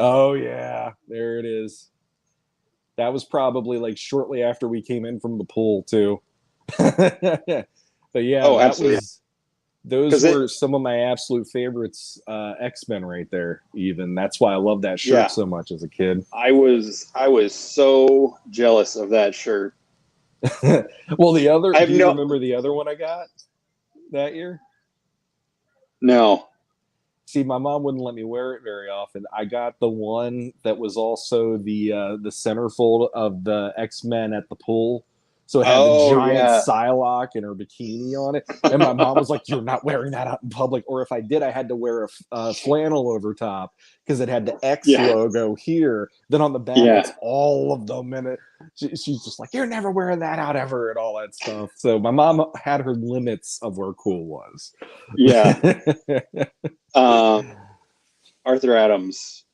Oh yeah, there it is. That was probably like shortly after we came in from the pool too. But yeah, Oh, absolutely. those 'Cause were some of my absolute favorites, X-Men right there. Even that's why I love that shirt yeah, so much as a kid. I was so jealous of that shirt. Well, I have do you no remember the other one I got that year? no. See, my mom wouldn't let me wear it very often. I got the one that was also the centerfold of the X-Men at the pool. So it had the Oh giant yeah. Psylocke and her bikini on it. And my mom was like, "You're not wearing that out in public." Or if I did, I had to wear a flannel over top because it had the X Yeah. logo here. Then on the back, Yeah. it's all of them. And she's just like, "You're never wearing that out ever," and all that stuff. So my mom had her limits of where cool was. Yeah. Arthur Adams.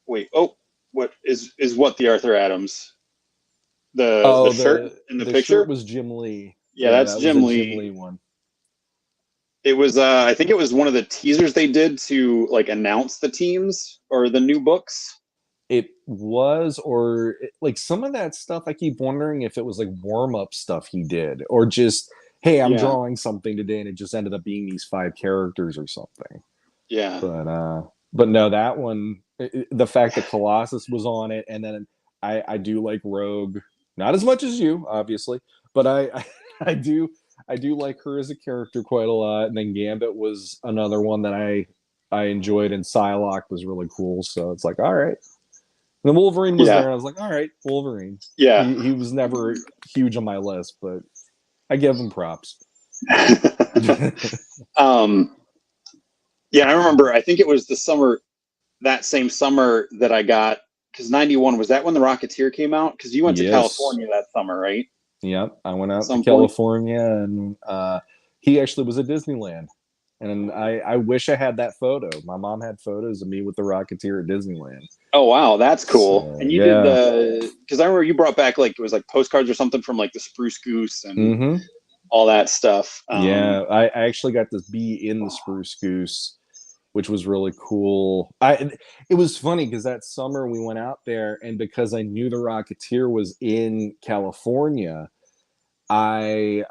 Wait. Oh, what the Arthur Adams? The Oh, shirt in the the shirt picture? was Jim Lee. Yeah, Yeah, that's that was a Jim Jim Lee. Lee one. It was I think it was one of the teasers they did to like announce the teams or the new books. It was, or like some of that stuff. I keep wondering if it was like warm up stuff he did, or just, hey, I'm Yeah. drawing something today, and it just ended up being these 5 characters or something. Yeah. But no, that one, the fact that Colossus was on it, and then I do like Rogue, not as much as you, obviously, but I do like her as a character quite a lot. And then Gambit was another one that I enjoyed, and Psylocke was really cool. So it's like, all right. And then Wolverine was there, Yeah. and I was like, all right, Wolverine. Yeah. He was never huge on my list, but I give him props. um yeah, I remember I think it was that same summer that I got, because 91, was that when the Rocketeer came out? Because you went to Yes. California that summer, right? Yep, I went At out to some point. California, and he actually was at Disneyland. And I wish I had that photo. My mom had photos of me with the Rocketeer at Disneyland. Oh wow, that's cool. So And you did yeah, because I remember you brought back like it was like postcards or something from like the Spruce Goose and mm-hmm. all that stuff. Yeah. I actually got to be in the Spruce Goose, which was really cool. It was funny because that summer we went out there, and because I knew the Rocketeer was in California, I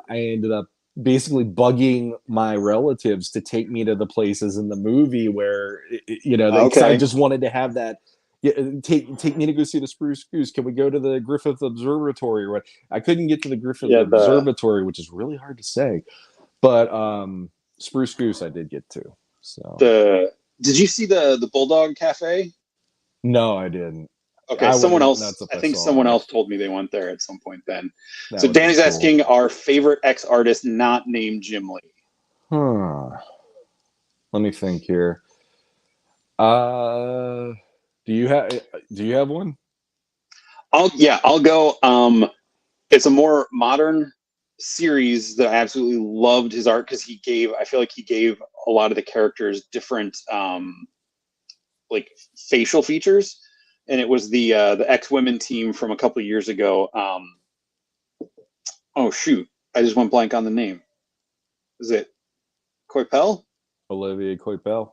ended up basically bugging my relatives to take me to the places in the movie where because I Okay. just wanted to have that. Yeah, take me to go see the Spruce Goose. Can we go to the Griffith Observatory? Or what? I couldn't get to the Griffith Yeah, Observatory, which is really hard to say, but Spruce Goose I did get to. So the did you see the Bulldog Cafe? no, I didn't. Okay, I would have someone went else, nuts if I I think saw someone that. else told me they went there at some point then. That So would have been Danny's cool. asking our favorite X artist not named Jim Lee. Huh. Let me think here. Uh, do you have one? I'll go. It's a more modern series that I absolutely loved his art because I feel like he gave a lot of the characters different like facial features, and it was the X-Women team from a couple of years ago. Oh shoot, I just went blank on the name. Is it Coipel? Olivier Coipel.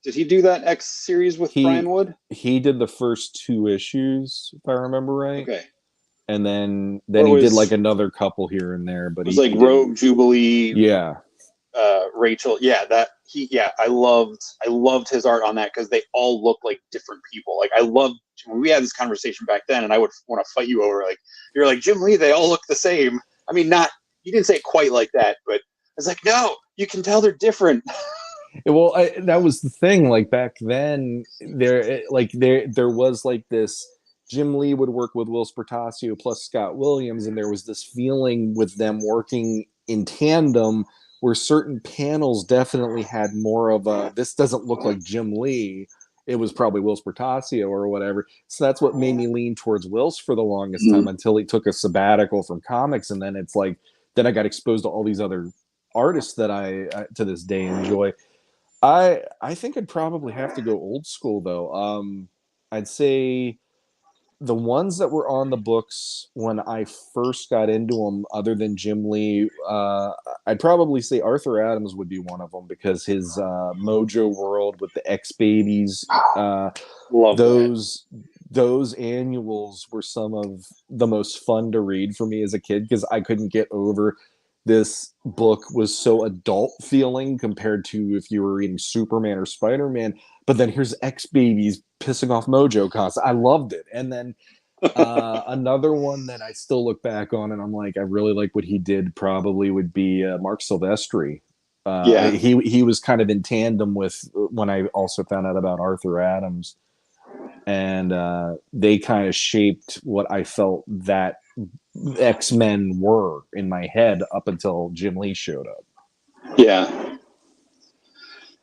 Did he do that X series with Brian He Wood? he did the first 2 issues, if I remember right, Okay, and then or he did like another couple here and there, it but was he like didn't. Rogue Jubilee, Yeah, Rachel. Yeah, I loved his art on that because they all look like different people. Like I loved when we had this conversation back then, and I would want to fight you over like you're like Jim Lee. They all look the same. I mean, not you didn't say it quite like that, but I was like, no, you can tell they're different. well, that was the thing. Like back then, there was like this. Jim Lee would work with Will Spertasio plus Scott Williams, and there was this feeling with them working in tandem where certain panels definitely had more of a this doesn't look like Jim Lee. It was probably Will Spertasio or whatever. So that's what made me lean towards Will's for the longest time until he took a sabbatical from comics, and then it's like then I got exposed to all these other artists that I to this day enjoy. I think I'd probably have to go old school though. I'd say the ones that were on the books when I first got into them, other than Jim Lee, I'd probably say Arthur Adams would be one of them because his Mojo World with the X Babies, Love that. those those annuals were some of the most fun to read for me as a kid because I couldn't get over this book was so adult feeling compared to if you were reading Superman or Spider-Man. But then here's X babies pissing off Mojo constantly. I loved it. And then another one that I still look back on and I'm like, I really like what he did probably would be Mark Silvestri. Yeah. He was kind of in tandem with when I also found out about Arthur Adams, and they kind of shaped what I felt that X-Men were in my head up until Jim Lee showed up. Yeah.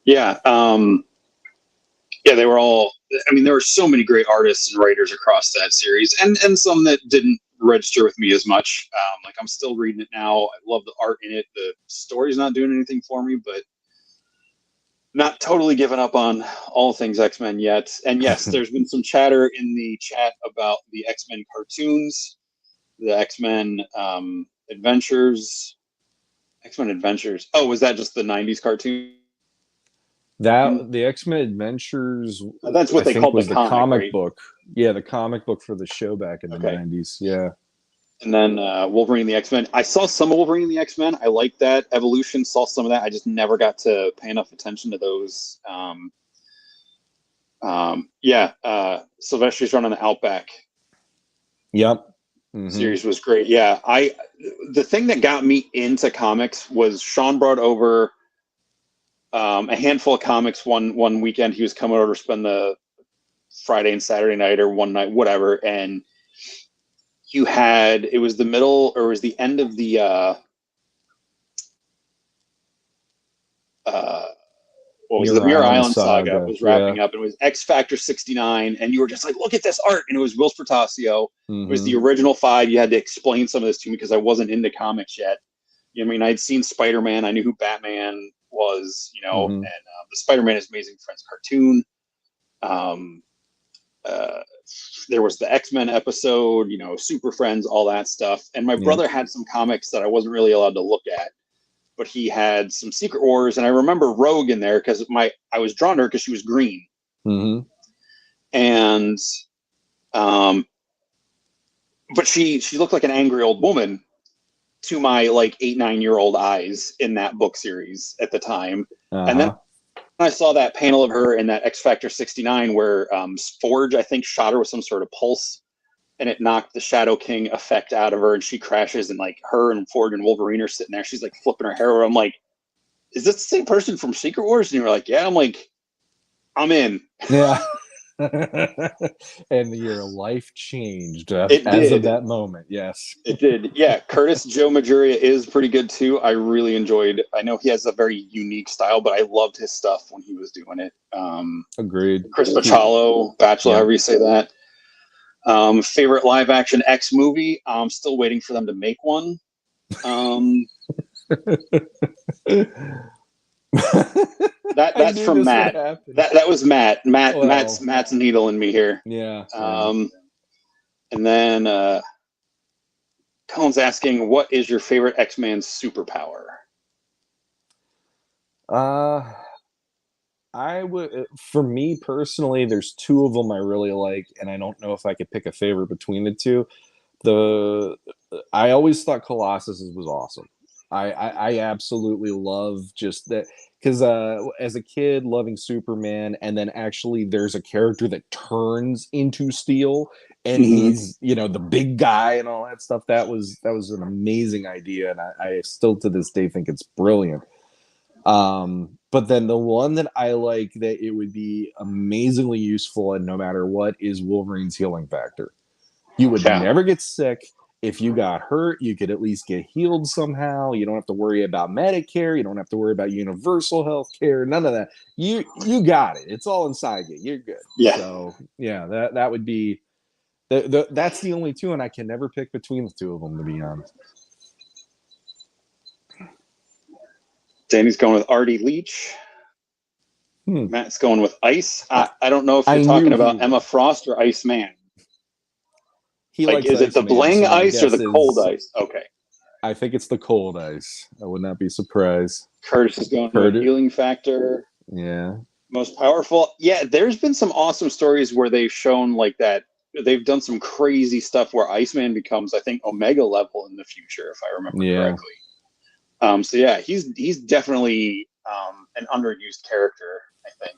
Yeah. Yeah, they were all, I mean, there were so many great artists and writers across that series, and some that didn't register with me as much. Like, I'm still reading it now. I love the art in it. The story's not doing anything for me, but not totally given up on all things X-Men yet. And yes, there's been some chatter in the chat about the X-Men cartoons, the X-Men Adventures. X-Men Adventures. Oh, was that just the 90s cartoon? That the X-Men Adventures. That's what they called was the comic right? book. Yeah, the comic book for the show back in the 90s. Yeah. And then Wolverine and the X-Men. I saw some of Wolverine and the X-Men. I liked that evolution. Saw some of that. I just never got to pay enough attention to those. Sylvester's Run on the Outback. Yep. Series was great. Yeah, the thing that got me into comics was Shawn brought over a handful of comics one weekend. He was coming over to spend the Friday and Saturday night or one night, whatever, and it was the middle or it was the end of the what was the Mirror Island saga was wrapping up. It was X Factor 69, and you were just like, look at this art, and it was Will Spertasio. It was the original 5. You had to explain some of this to me because I wasn't into comics yet. You know, I mean, I'd seen Spider-Man. I knew who Batman was, and the Spider-Man is Amazing Friends cartoon. There was the X-Men episode, Super Friends, all that stuff. And my brother had some comics that I wasn't really allowed to look at, but he had some Secret Wars, and I remember Rogue in there because I was drawn to her because she was green, and but she looked like an angry old woman to my 8-9-year-old eyes in that book series at the time, and then I saw that panel of her in that X Factor 69 where Forge, I think, shot her with some sort of pulse, and it knocked the Shadow King effect out of her, and she crashes, and her and Forge and Wolverine are sitting there. She's flipping her hair over. I'm like, is this the same person from Secret Wars? And you were like, yeah. I'm like, I'm in. Yeah. And your life changed as of that moment. Yes, it did. Yeah. Curtis Joe Majuria is pretty good too. I really enjoyed. I know he has a very unique style, but I loved his stuff when he was doing it. Agreed. Chris Bachalo, Bachelor, however you say that. Favorite live action X movie? I'm still waiting for them to make one. That's from Matt. That was Matt. Matt's needling me here. Yeah. And then Colin's asking, what is your favorite X-Man superpower? I would, for me personally, there's 2 of them I really like, and I don't know if I could pick a favorite between the 2. I always thought Colossus was awesome. I absolutely love just that because as a kid loving Superman, and then actually there's a character that turns into Steel, and he's the big guy and all that stuff. That was an amazing idea, and I still to this day think it's brilliant. But then the one that I like that it would be amazingly useful and no matter what is Wolverine's healing factor. You would never get sick. If you got hurt, you could at least get healed somehow. You don't have to worry about Medicare. You don't have to worry about universal health care. None of that. You got it. It's all inside you. You're good. Yeah. So yeah, that would be that's the only 2, and I can never pick between the 2 of them, to be honest. Danny's going with Artie Leach. Matt's going with Ice. I don't know if you're talking about Emma Frost or Iceman. Is it the bling ice or the cold ice? Okay. I think it's the cold ice. I would not be surprised. Curtis is going with healing factor. Yeah. Most powerful. Yeah, there's been some awesome stories where they've shown that they've done some crazy stuff where Iceman becomes, I think, Omega level in the future, if I remember correctly. So yeah, he's definitely an underused character, I think.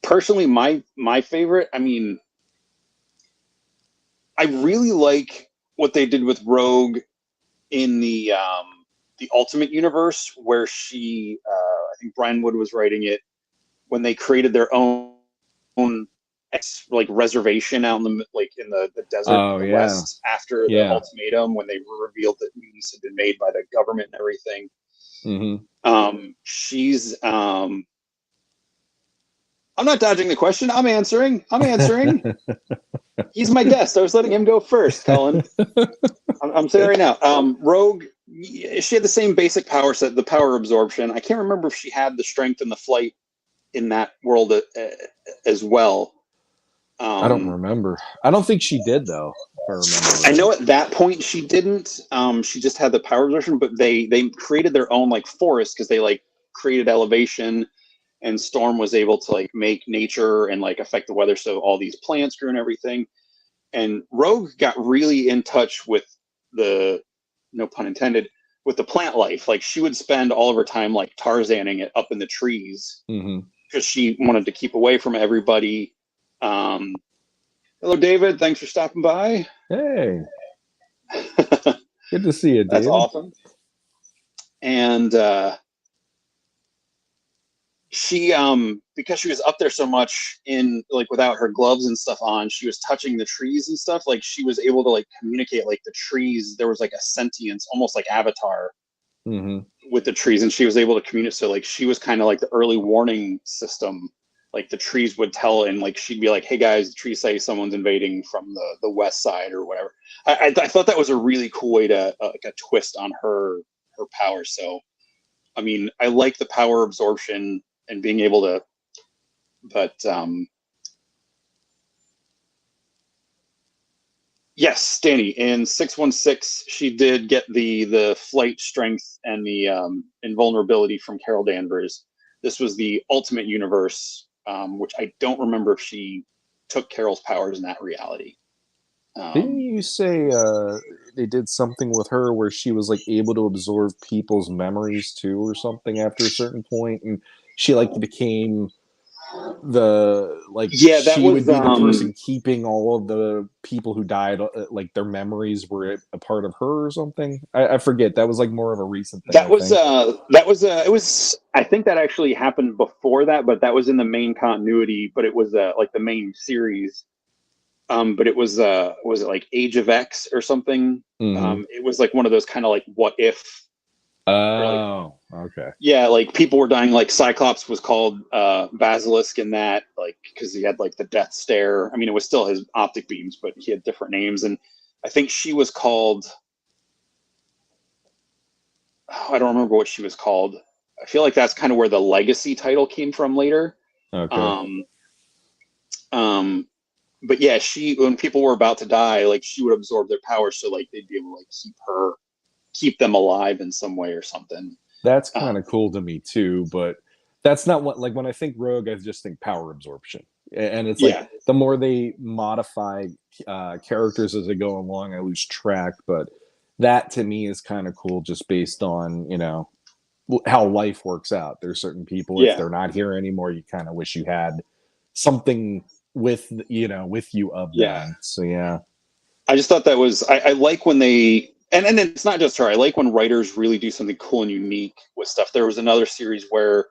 Personally, my favorite, I mean, I really like what they did with Rogue in the Ultimate Universe, where she, I think Brian Wood was writing it, when they created their own like reservation out in the desert in the West after the ultimatum, when they revealed that mutants had been made by the government and everything. She's I'm not dodging the question. I'm answering. He's my guest. I was letting him go first, Colin. I'm saying right now. Rogue, she had the same basic power set, the power absorption. I can't remember if she had the strength and the flight in that world as well. I don't remember. I don't think she did, though. If I remember. I know at that point she didn't. She just had the power absorption, but they created their own like forest, because they like created elevation, and Storm was able to like make nature and like affect the weather, so all these plants grew and everything. And Rogue got really in touch with the, no pun intended, with the plant life. Like she would spend all of her time like Tarzaning it up in the trees, because she wanted to keep away from everybody. Hello, David. Thanks for stopping by. Hey. Good to see you, David. That's awesome. And she, because she was up there so much in like without her gloves and stuff on, she was touching the trees and stuff. Like she was able to like communicate, like the trees, there was like a sentience, almost like Avatar with the trees, and she was able to communicate. So like she was kind of like the early warning system. Like the trees would tell, and like she'd be like, "Hey guys, the trees say someone's invading from the west side or whatever." I thought that was a really cool way to like a twist on her power. So, I mean, I like the power absorption and being able to, but yes, Danny, in 616, she did get the flight strength and the invulnerability from Carol Danvers. This was the Ultimate Universe, which I don't remember if she took Carol's powers in that reality. Didn't you say they did something with her where she was like able to absorb people's memories too, or something after a certain point, and she like became the like that she was, would be the person keeping all of the people who died, like their memories were a part of her or something. I forget. That was like more of a recent thing. It was, I think that actually happened before that, but that was in the main continuity, but it was like the main series. But it was it like Age of X or something? It was like one of those kind of like what if. Okay. Yeah, like people were dying. Like Cyclops was called Basilisk in that, like because he had like the death stare. I mean, it was still his optic beams, but he had different names. And I think she was called, I don't remember what she was called. I feel like that's kind of where the Legacy title came from later. Okay. But yeah, when people were about to die, like she would absorb their power, so like they'd be able to like keep them alive in some way or something. That's kind of cool to me too, but that's not what, like when I think Rogue, I just think power absorption, and it's like the more they modify characters as they go along, I lose track. But that to me is kind of cool, just based on how life works out. There's certain people, if they're not here anymore, you kind of wish you had something with you of them. So yeah, I just thought that was, I like when they, and it's not just her. I like when writers really do something cool and unique with stuff. There was another series where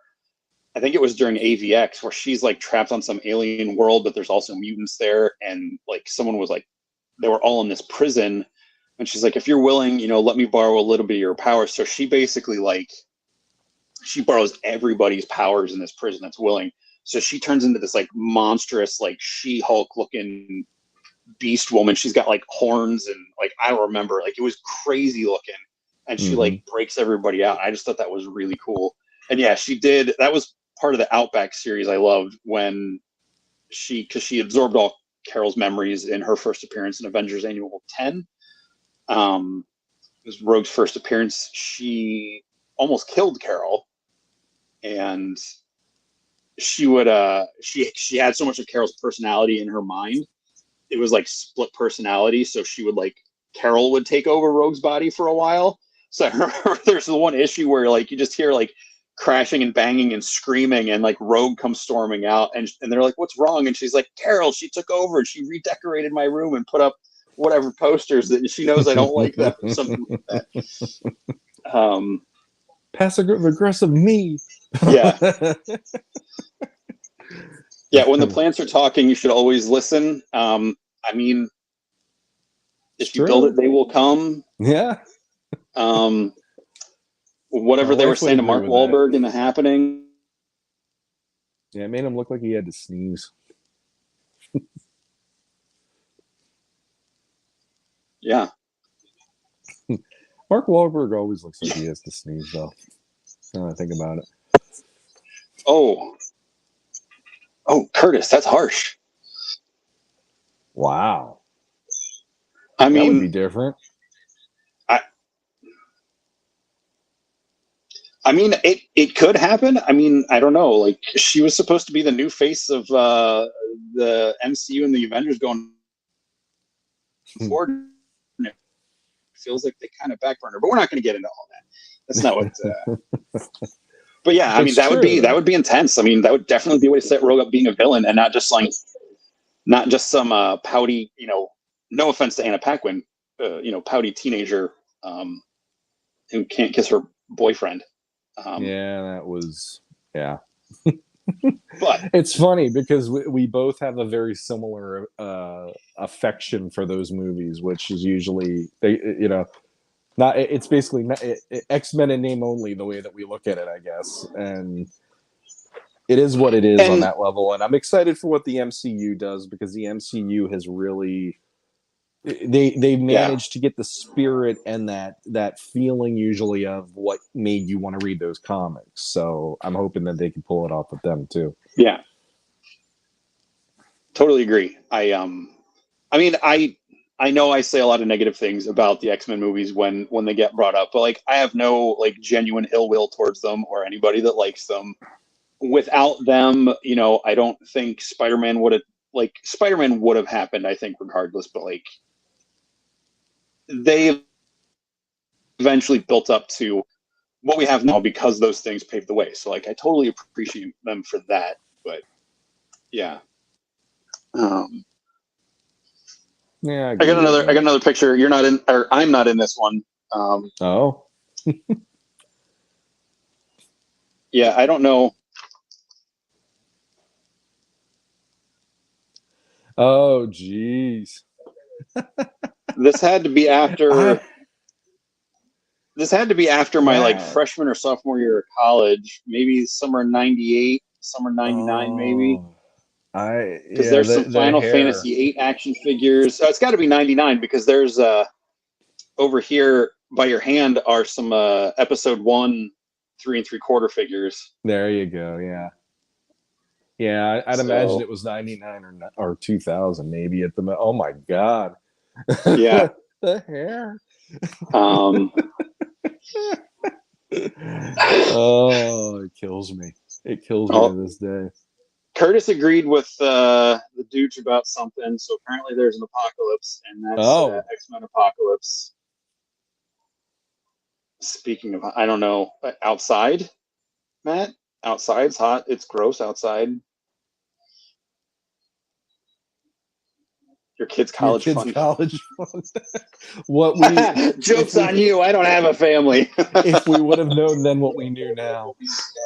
I think it was during AVX where she's like trapped on some alien world, but there's also mutants there, and like someone was like, they were all in this prison, and she's like, if you're willing, let me borrow a little bit of your power. So she basically like, she borrows everybody's powers in this prison that's willing. So she turns into this like monstrous, like She-Hulk looking beast woman. She's got like horns and like, I don't remember, like it was crazy looking, and she like breaks everybody out. I just thought that was really cool. And yeah, she did. That was part of the Outback series I loved, when because she absorbed all Carol's memories in her first appearance in Avengers Annual 10. It was Rogue's first appearance. She almost killed Carol, and she would she had so much of Carol's personality in her mind. It was like split personality, so she would like Carol would take over Rogue's body for a while. So I remember there's the one issue where like you just hear like crashing and banging and screaming, and like Rogue comes storming out, and they're like, "What's wrong?" And she's like, "Carol, she took over and she redecorated my room and put up whatever posters that she knows I don't like them," or something like that. Passive aggressive me. Yeah. Yeah, when the plants are talking, you should always listen. I mean, if you build it, they will come. Yeah. Whatever they were saying to Mark Wahlberg in The Happening. Yeah, it made him look like he had to sneeze. Yeah. Mark Wahlberg always looks like he has to sneeze, though. Now I think about it. Oh, Curtis, that's harsh. Wow. I mean, that would be different. I mean, it could happen. I mean, I don't know. Like, she was supposed to be the new face of the MCU and the Avengers going forward. It feels like they kind of backburner, but we're not going to get into all that. That's not what. But yeah, I mean, that would be intense. I mean, that would definitely be a way to set Rogue up being a villain, and not just some pouty, no offense to Anna Paquin, pouty teenager who can't kiss her boyfriend. That was, yeah. But it's funny because we both have a very similar affection for those movies, which is usually, it's basically X-Men in name only, the way that we look at it, I guess. And it is what it is on that level. And I'm excited for what the MCU does, because the MCU has really, they've managed to get the spirit and that feeling usually of what made you want to read those comics. So I'm hoping that they can pull it off with them too. Yeah, totally agree. I mean, I know I say a lot of negative things about the X-Men movies when they get brought up, but like, I have no like genuine ill will towards them or anybody that likes them. Without them, I don't think Spider-Man would have happened, I think, regardless, but like, they eventually built up to what we have now because those things paved the way. So like, I totally appreciate them for that. But yeah. Yeah, I got another picture. You're not in, or I'm not in this one. Oh. Yeah, I don't know. Oh, geez. This had to be after. This had to be after my like freshman or sophomore year of college. Maybe summer '98, summer '99, maybe. Because there's some Final Fantasy VIII action figures. It's got to be '99, because there's over here by your hand are some episode 1 3 3/4 figures. There you go. Yeah. Yeah, I'd imagine it was 99 or 2000 maybe at the. Oh my God. Yeah. The hair. Oh, it kills me. It kills me to this day. Curtis agreed with the Dooch about something, so apparently there's an apocalypse, and that's X-Men Apocalypse. Speaking of, I don't know, outside, Matt? Outside's hot. It's gross outside. Your kid's college fund. What we jokes on you. I don't have a family. If we would have known then what we knew now.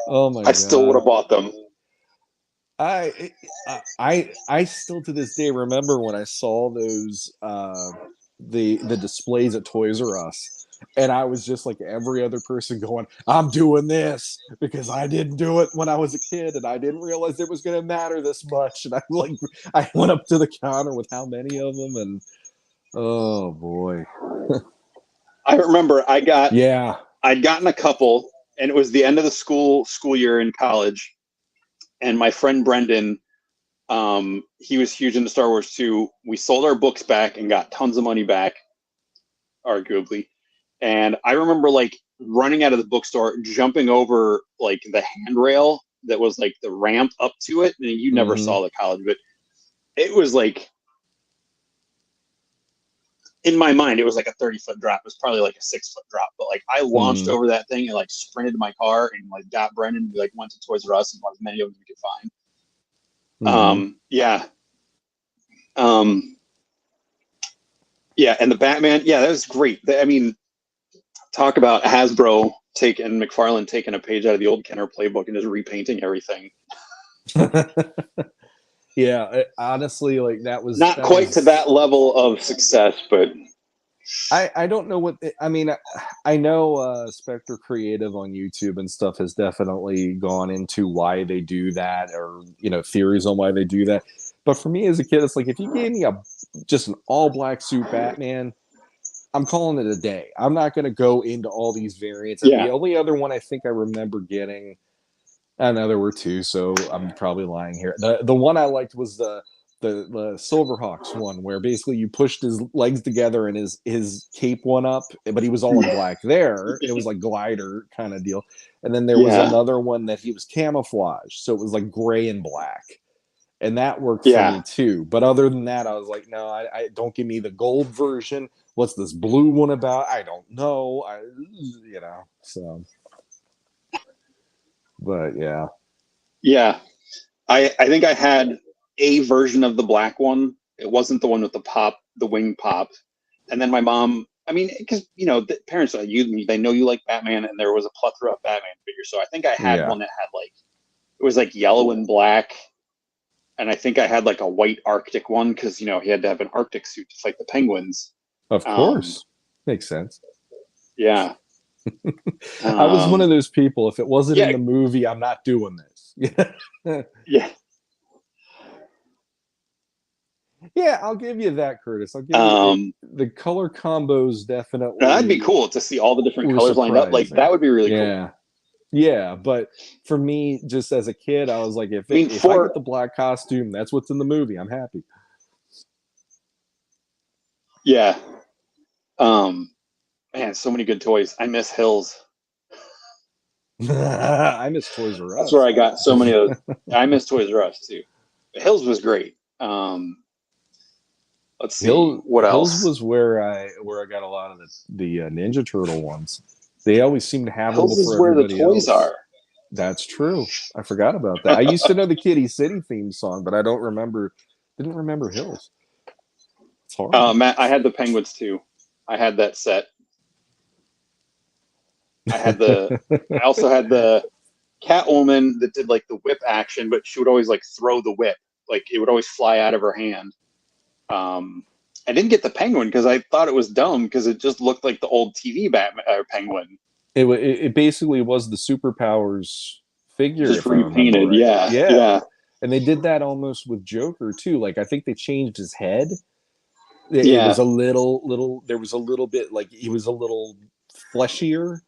Oh my God. I still would have bought them. I still to this day remember when I saw those the displays at Toys R Us. And I was just like every other person going, I'm doing this because I didn't do it when I was a kid, and I didn't realize it was going to matter this much. And I went up to the counter with how many of them, and oh boy. I remember I'd gotten a couple, and it was the end of the school year in college. And my friend Brendan, he was huge into Star Wars too. We sold our books back and got tons of money back, arguably. And I remember like running out of the bookstore, jumping over like the handrail that was like the ramp up to it, and you never Mhm. saw the college, but it was like, in my mind, it was like a 30-foot drop. It was probably like a 6-foot drop, but like I launched over that thing and like sprinted to my car and like got Brendan. We like went to Toys R Us and bought as many of them as we could find. Yeah. Yeah, and the Batman, yeah, that was great. I mean, talk about Hasbro and McFarlane taking a page out of the old Kenner playbook and just repainting everything. Yeah, honestly, like that was not quite to that level of success, but I don't know what I mean. I know Spectre Creative on YouTube and stuff has definitely gone into why they do that, or theories on why they do that. But for me as a kid, it's like if you gave me just an all black suit Batman, I'm calling it a day. I'm not going to go into all these variants. And the only other one I think I remember getting, I know there were two, so I'm probably lying here. The one I liked was the Silverhawks one, where basically you pushed his legs together and his cape went up, but he was all in black there. It was like glider kind of deal. And then there was another one that he was camouflage, so it was like gray and black. And that worked for me too. But other than that, I was like, no, I don't give me the gold version. What's this blue one about? I don't know. So. But yeah. Yeah. I think I had a version of the black one. It wasn't the one with the wing pop. And then my mom, I mean, because, the parents, they know you like Batman, and there was a plethora of Batman figures. So I think I had one that had it was like yellow and black. And I think I had like a white Arctic one because, he had to have an Arctic suit to fight the penguins. Of course. Makes sense. Yeah. I was one of those people. If it wasn't in the movie, I'm not doing this. Yeah. Yeah, I'll give you that, Curtis. I'll give you the color combos definitely. That'd be cool to see all the different colors lined up. Like that would be really cool. Yeah, but for me, just as a kid, I was like, if I get the black costume, that's what's in the movie. I'm happy. Yeah. Man, so many good toys. I miss Hills. I miss Toys R Us. That's where I got so many of those. I miss Toys R Us too. Hills was great. Let's see what else. Hills was where I got a lot of the Ninja Turtle ones. They always seem to have Hills them before is where everybody the toys else. Are. That's true. I forgot about that. I used to know the Kitty City theme song, but I didn't remember Hills. It's hard. Matt, I had the Penguins too. I had that set. I also had the Catwoman that did like the whip action, but she would always like throw the whip. Like it would always fly out of her hand. I didn't get the Penguin because I thought it was dumb because it just looked like the old TV Batman Penguin. It basically was the Superpowers figure, just repainted. Right. Yeah. And they did that almost with Joker too. Like I think they changed his head. It was a little. There was a little bit like he was a little fleshier,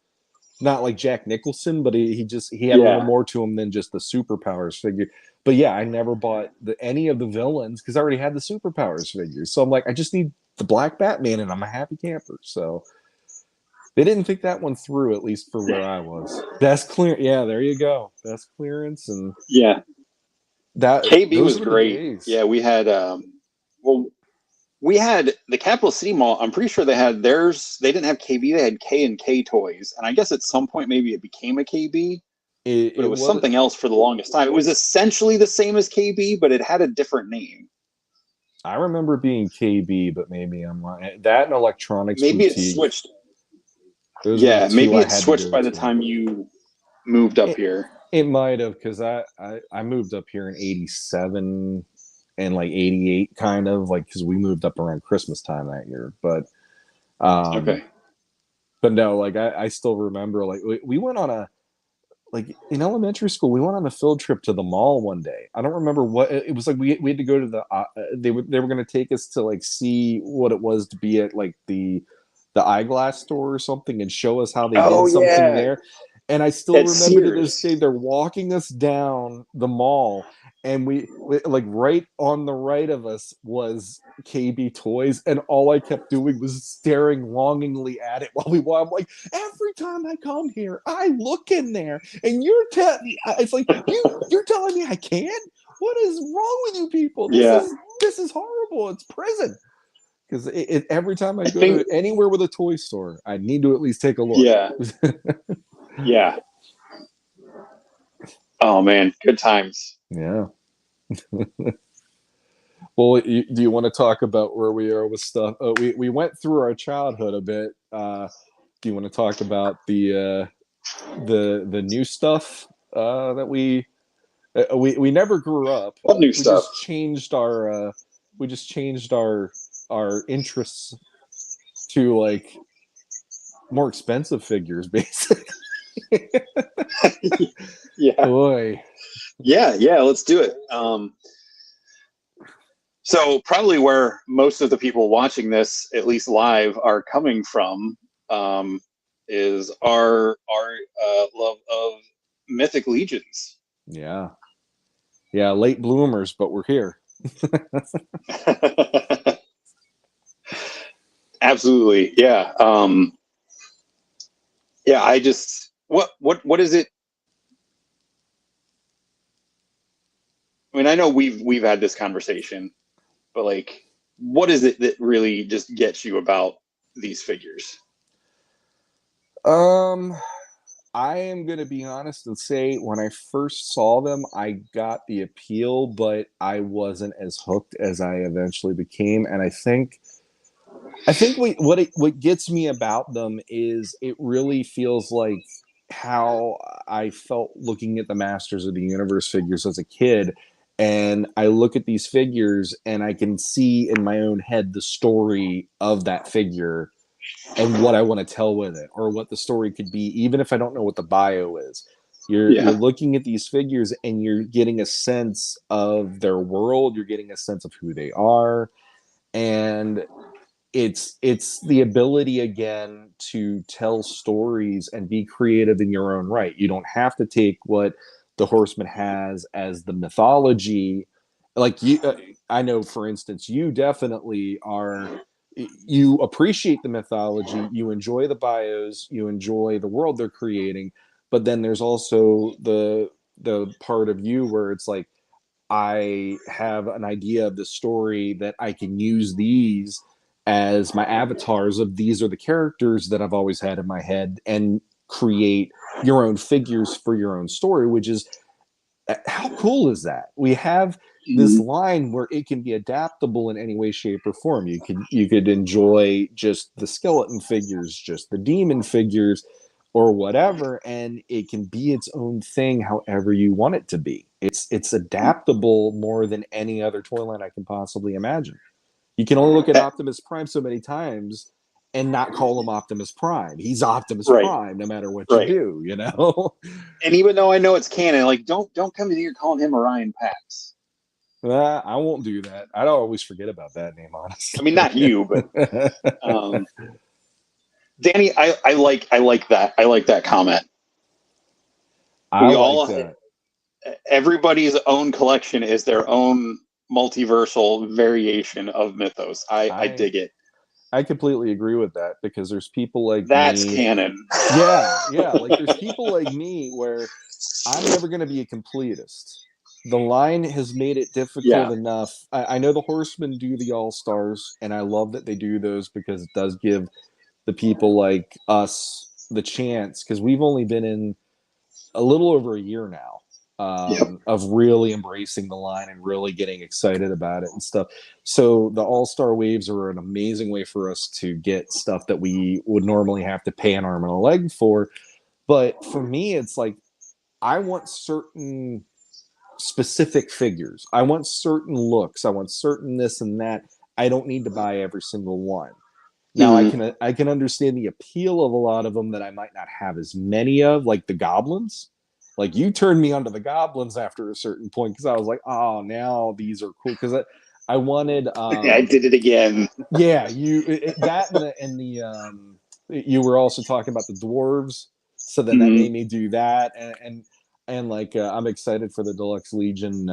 not like Jack Nicholson, but he had a little more to him than just the Superpowers figure. But yeah, I never bought any of the villains because I already had the Superpowers figures. So I'm like, I just need the Black Batman, and I'm a happy camper. So they didn't think that one through, at least for where I was. Best clear, yeah, there you go. Best clearance, and that KB was great. Yeah, we had we had the Capital City Mall. I'm pretty sure they had theirs. They didn't have KB. They had K&K toys, and I guess at some point maybe it became a KB. But it was something else for the longest time. It was essentially the same as KB, but it had a different name. I remember being KB, but maybe I'm lying. That and Electronics Maybe Boutique. It switched. Maybe it switched by the time you moved up here. It might have, because I moved up here in 87 and like 88, kind of, like, because we moved up around Christmas time that year. But okay. But no, like I still remember, like we went on like in elementary school, we went on a field trip to the mall one day. I don't remember what it was like. We had to go to the they were going to take us to like see what it was to be at like the eyeglass store or something and show us how they did something there. And I still At remember to this Sears. day, they're walking us down the mall, and we like right on the right of us was KB Toys, and all I kept doing was staring longingly at it while we walk. I'm like, every time I come here, I look in there, and you're telling me, it's like you're telling me I can't. What is wrong with you people? Yeah. This is horrible. It's prison. Because every time I I go to think, anywhere with a toy store, I need to at least take a look. yeah. Yeah. Oh man, good times. Yeah. Well, do you want to talk about where we are with stuff? We went through our childhood a bit. Do you want to talk about the new stuff that we never grew up? What new We stuff? just changed our our interests to like more expensive figures, basically. Yeah. Boy. Yeah, let's do it. So probably where most of the people watching this, at least live, are coming from, is our love of Mythic Legions. Yeah. Yeah, late bloomers, but we're here. Absolutely, yeah. Yeah, I just what is it? I mean, I know we've had this conversation, but like, what is it that really just gets you about these figures? I am going to be honest and say when I first saw them, I got the appeal, but I wasn't as hooked as I eventually became. And I think what gets me about them is it really feels like how I felt looking at the Masters of the Universe figures as a kid. And I look at these figures and I can see in my own head the story of that figure and what I want to tell with it, or what the story could be, even if I don't know what the bio is. You're Yeah. looking at these figures and you're getting a sense of their world. You're getting a sense of who they are, and it's the ability again to tell stories and be creative in your own right. You don't have to take what the Horseman has as the mythology. Like I know, for instance, you definitely are. You appreciate the mythology. You enjoy the bios. You enjoy the world they're creating. But then there's also the part of you where it's like, I have an idea of the story that I can use these as my avatars of these are the characters that I've always had in my head, and create your own figures for your own story, which is how cool is that? We have this Mhm. line where it can be adaptable in any way, shape, or form. You could enjoy just the skeleton figures, just the demon figures, or whatever, and it can be its own thing however you want it to be. It's adaptable more than any other toy line I can possibly imagine. You can only look at Eh, Optimus Prime so many times and not call him Optimus Prime. He's Optimus Right, Prime no matter what you right. do, you know? And even though I know it's canon, like don't come in here calling him Orion Pax. I won't do that. I always forget about that name, I honestly. mean, not you, but um, Danny, I like that. I like that comment. I We like all that. Everybody's own collection is their own multiversal variation of mythos. I I dig it. I completely agree with that because there's people like That's me. canon. Yeah, like there's people like me where I'm never going to be a completist. The line has made it difficult Yeah. enough. I know the Horsemen do the All Stars, and I love that they do those because it does give the people like us the chance, because we've only been in a little over a year now, Yep. of really embracing the line and really getting excited about it and stuff. So the All Star Waves are an amazing way for us to get stuff that we would normally have to pay an arm and a leg for. But for me, it's like I want certain specific figures. I want certain looks. I want certain this and that. I don't need to buy every single one. Now Mm. I can understand the appeal of a lot of them that I might not have as many of, like the goblins. Like you turned me onto the goblins after a certain point because I was like, oh, now these are cool. Because I wanted, I did it again. yeah, that and the you were also talking about the dwarves. So then that made me do that, and like I'm excited for the Deluxe Legion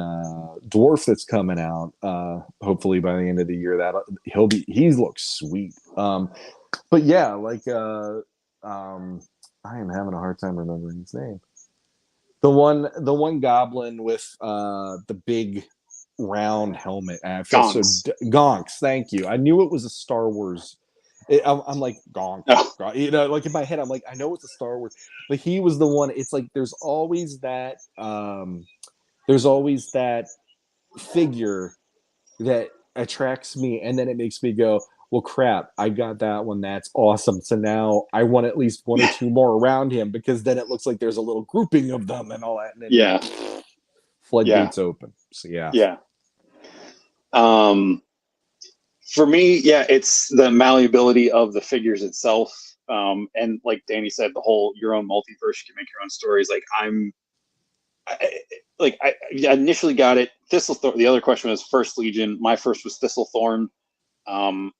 dwarf that's coming out. Hopefully by the end of the year, that he looks sweet. But yeah, like I am having a hard time remembering his name. The one goblin with the big round helmet. I feel Gonks. Gonks. Thank you. I knew it was a Star Wars. I'm like Gonk. Oh. You know, like in my head, I'm like, I know it's a Star Wars, but he was the one. It's like there's always that. There's always that figure that attracts me, and then it makes me go, well, crap, I got that one. That's awesome. So now I want at least one or two more around him, because then it looks like there's a little grouping of them and all that. And then Yeah. floodgates open. So yeah. Yeah. For me, yeah, it's the malleability of the figures itself. And like Danny said, the whole your own multiverse, you can make your own stories. Like I initially got it. Thistlethorn. The other question was First Legion. My first was Thistlethorn. I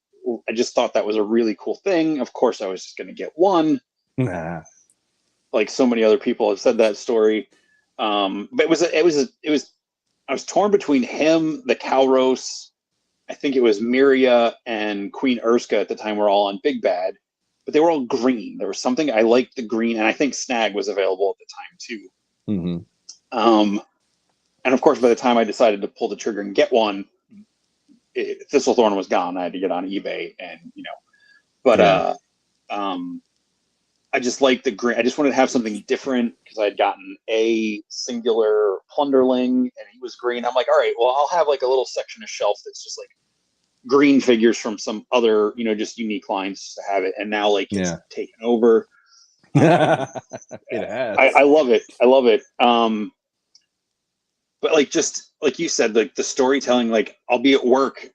just thought that was a really cool thing. Of course, I was just going to get one. Nah. Like so many other people have said that story. But it was. I was torn between him, the Calros. I think it was Miria and Queen Urska at the time were all on Big Bad, but they were all green. There was something I liked the green, and I think Snag was available at the time too. Mm-hmm. And of course, by the time I decided to pull the trigger and get one, Thistlethorn was gone. I had to get on eBay, and but I just liked the green. I just wanted to have something different because I had gotten a singular Plunderling, and he was green. I'm like, all right, well, I'll have like a little section of shelf that's just like green figures from some other, just unique lines to have it. And now like it's taken over. It has. I love it. I love it. But like, just like you said, like the storytelling, like I'll be at work,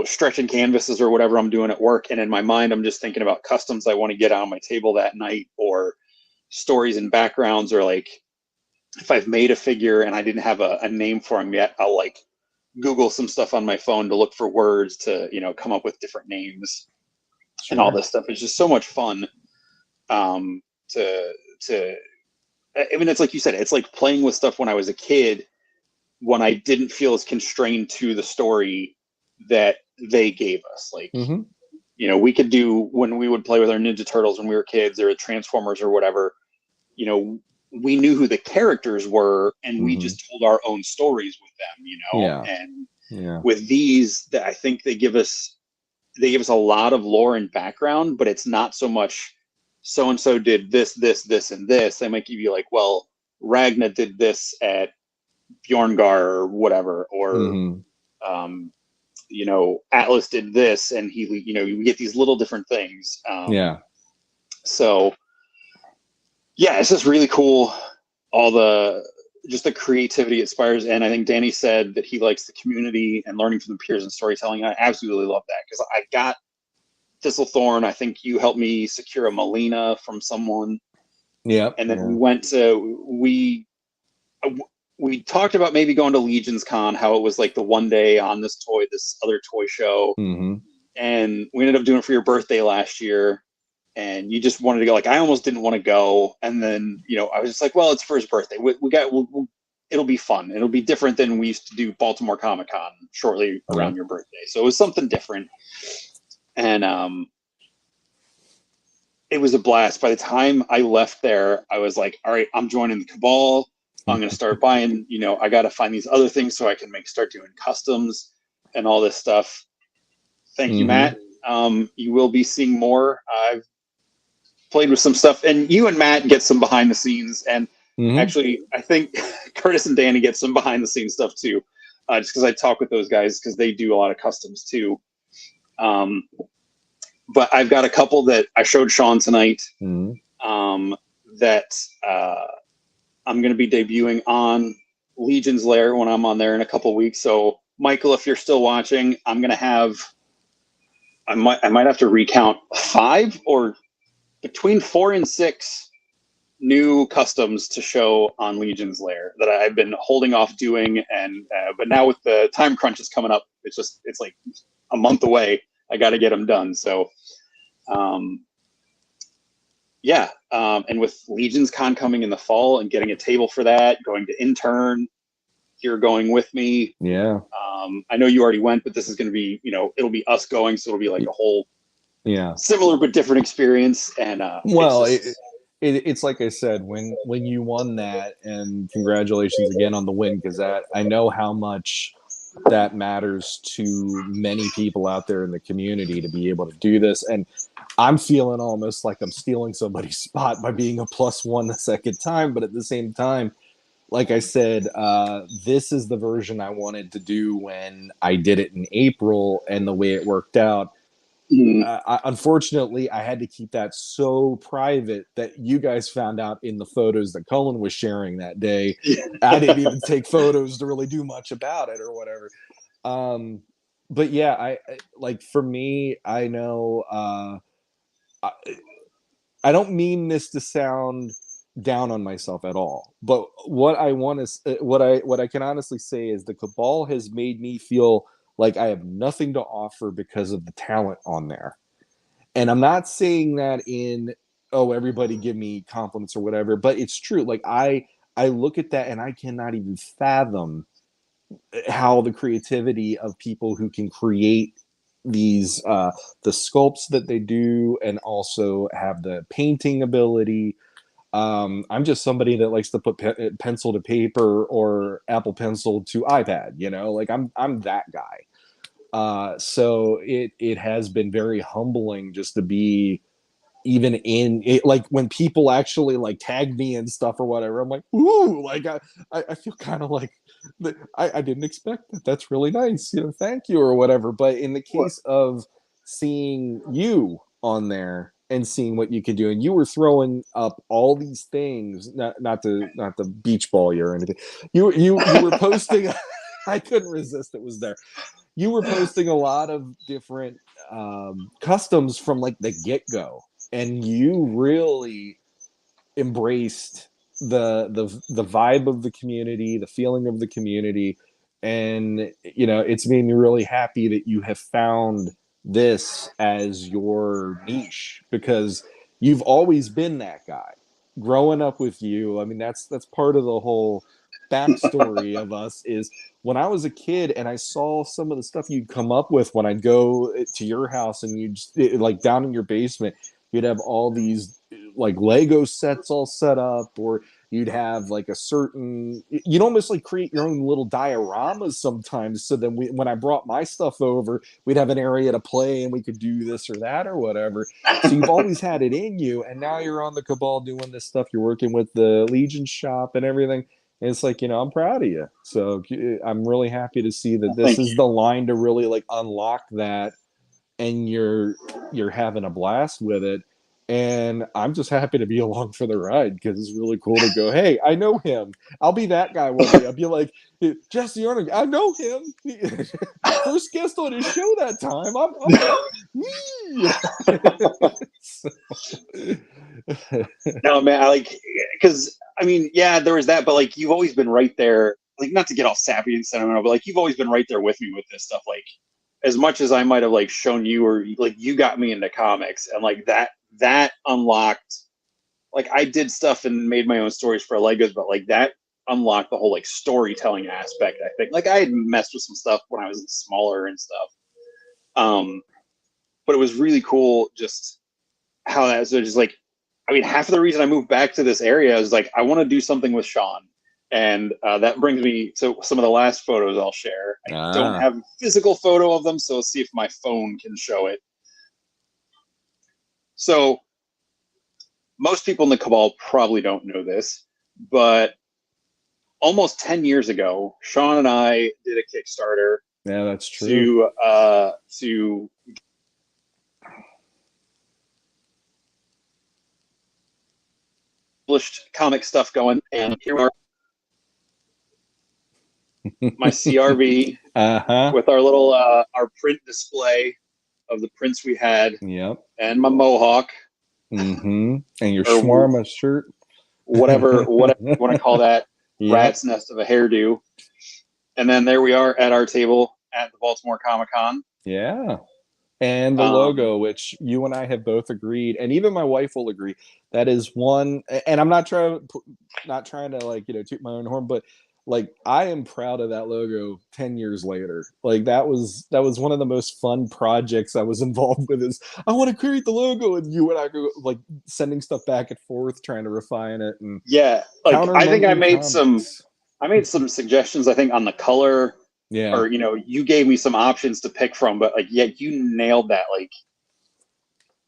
stretching canvases or whatever I'm doing at work. And in my mind, I'm just thinking about customs I want to get on my table that night, or stories and backgrounds, or like if I've made a figure and I didn't have a name for him yet, I'll like Google some stuff on my phone to look for words to, come up with different names and all this stuff. It's just so much fun. I mean, it's like you said, it's like playing with stuff when I was a kid, when I didn't feel as constrained to the story that they gave us. Like, we could do, when we would play with our Ninja Turtles when we were kids, or Transformers or whatever, we knew who the characters were, and we just told our own stories with them, and with these, that I think they give us a lot of lore and background, but it's not so much so-and-so did this, and this. They might give you like, well, Ragna did this at Bjorngar or whatever, or Atlas did this, and he, you get these little different things. So yeah, it's just really cool. All the creativity it inspires. And I think Danny said that he likes the community and learning from the peers and storytelling. I absolutely love that, because I got Thistlethorn. I think you helped me secure a Melina from someone. Yeah. And then we went to, we talked about maybe going to Legions Con, how it was like the one day on this other toy show. And we ended up doing it for your birthday last year. And you just wanted to go. Like, I almost didn't want to go. And then, I was just like, well, it's for his birthday. It'll be fun. It'll be different than we used to do Baltimore Comic-Con shortly around your birthday. So it was something different. And it was a blast. By the time I left there, I was like, all right, I'm joining the Cabal. I'm going to start buying, I got to find these other things so I can start doing customs and all this stuff. Thank you, Matt. You will be seeing more. I've played with some stuff, and you and Matt get some behind the scenes, and actually I think Curtis and Danny get some behind the scenes stuff too, just because I talk with those guys, because they do a lot of customs too. But I've got a couple that I showed Shawn tonight, that I'm going to be debuting on Legion's Lair when I'm on there in a couple weeks. So Michael, if you're still watching, I might have to recount 5 or between 4 and 6 new customs to show on Legion's Lair that I've been holding off doing, and but now with the time crunches coming up, it's like a month away. I got to get them done. So yeah, and with Legions Con coming in the fall and getting a table for that, going to intern, you're going with me. Yeah. I know you already went, but this is going to be, it'll be us going, so it'll be like a whole similar but different experience. And well, it's like I said, when you won that, and congratulations again on the win, because that I know how much that matters to many people out there in the community to be able to do this. And I'm feeling almost like I'm stealing somebody's spot by being a +1 the second time, but at the same time, like I said, this is the version I wanted to do when I did it in April, and the way it worked out. Unfortunately, I had to keep that so private that you guys found out in the photos that Cullen was sharing that day. I didn't even take photos to really do much about it or whatever. But yeah, I like, for me, I know I don't mean this to sound down on myself at all, but what I want to what I can honestly say is the Cabal has made me feel like I have nothing to offer because of the talent on there. And I'm not saying that in, oh, everybody give me compliments or whatever, but it's true. Like I look at that and I cannot even fathom how the creativity of people who can create these the sculpts that they do, and also have the painting ability. I'm just somebody that likes to put pencil to paper or Apple Pencil to iPad, like I'm that guy. So it has been very humbling just to be even in it, like when people actually like tag me and stuff or whatever. I'm like, ooh, like I feel kind of like I didn't expect that. That's really nice, thank you or whatever. But in the case of seeing you on there and seeing what you could do, and you were throwing up all these things, not the beach ball you or anything. You were posting. I couldn't resist. It was there. You were posting a lot of different customs from like the get-go, and you really embraced the vibe of the community, the feeling of the community. And it's made me really happy that you have found this as your niche, because you've always been that guy growing up with you. I mean, that's part of the whole backstory of us. Is when I was a kid and I saw some of the stuff you'd come up with when I'd go to your house, and you'd like down in your basement, you'd have all these like Lego sets all set up, or you'd have like you'd almost like create your own little dioramas sometimes. So then when I brought my stuff over, we'd have an area to play and we could do this or that or whatever. So you've always had it in you. And now you're on the Cabal doing this stuff. You're working with the Legion shop and everything. And it's like, I'm proud of you. So I'm really happy to see that this is the line to really like unlock that. And you're having a blast with it. And I'm just happy to be along for the ride, because it's really cool to go, hey, I know him. I'll be that guy one day. I'll be like, Jesse Arnold, I know him. First guest on his show that time. No, man, I like, because I mean, yeah, there was that, but like you've always been right there. Like, not to get all sappy and sentimental, but like you've always been right there with me with this stuff. Like, as much as I might have like shown you, or like you got me into comics, and like that unlocked, like I did stuff and made my own stories for Legos, but like that unlocked the whole like storytelling aspect. I think like I had messed with some stuff when I was smaller and stuff, but it was really cool just how that was just like. I mean, half of the reason I moved back to this area is like I want to do something with Shawn. And that brings me to some of the last photos I'll share. I don't have a physical photo of them, so let's see if my phone can show it. So most people in the Cabal probably don't know this, but almost 10 years ago, Shawn and I did a Kickstarter. Yeah, that's true. To published comic stuff going, and here we are. My CRV with our little our print display of the prints we had. Yep. And my mohawk. Mm-hmm. And your shawarma shirt. Whatever you want to call that. Yep. Rat's nest of a hairdo. And then there we are at our table at the Baltimore Comic-Con. Yeah. And the logo, which you and I have both agreed, and even my wife will agree, That is one, and I'm not trying to like, toot my own horn, but like I am proud of that logo 10 years later. Like that was one of the most fun projects I was involved with. Is I want to create the logo, and you and I go like sending stuff back and forth, trying to refine it. And Yeah, like Counter I think Monkey Comics. I made some suggestions, I think, on the color, Yeah. or you gave me some options to pick from, but like, yeah, you nailed that. Like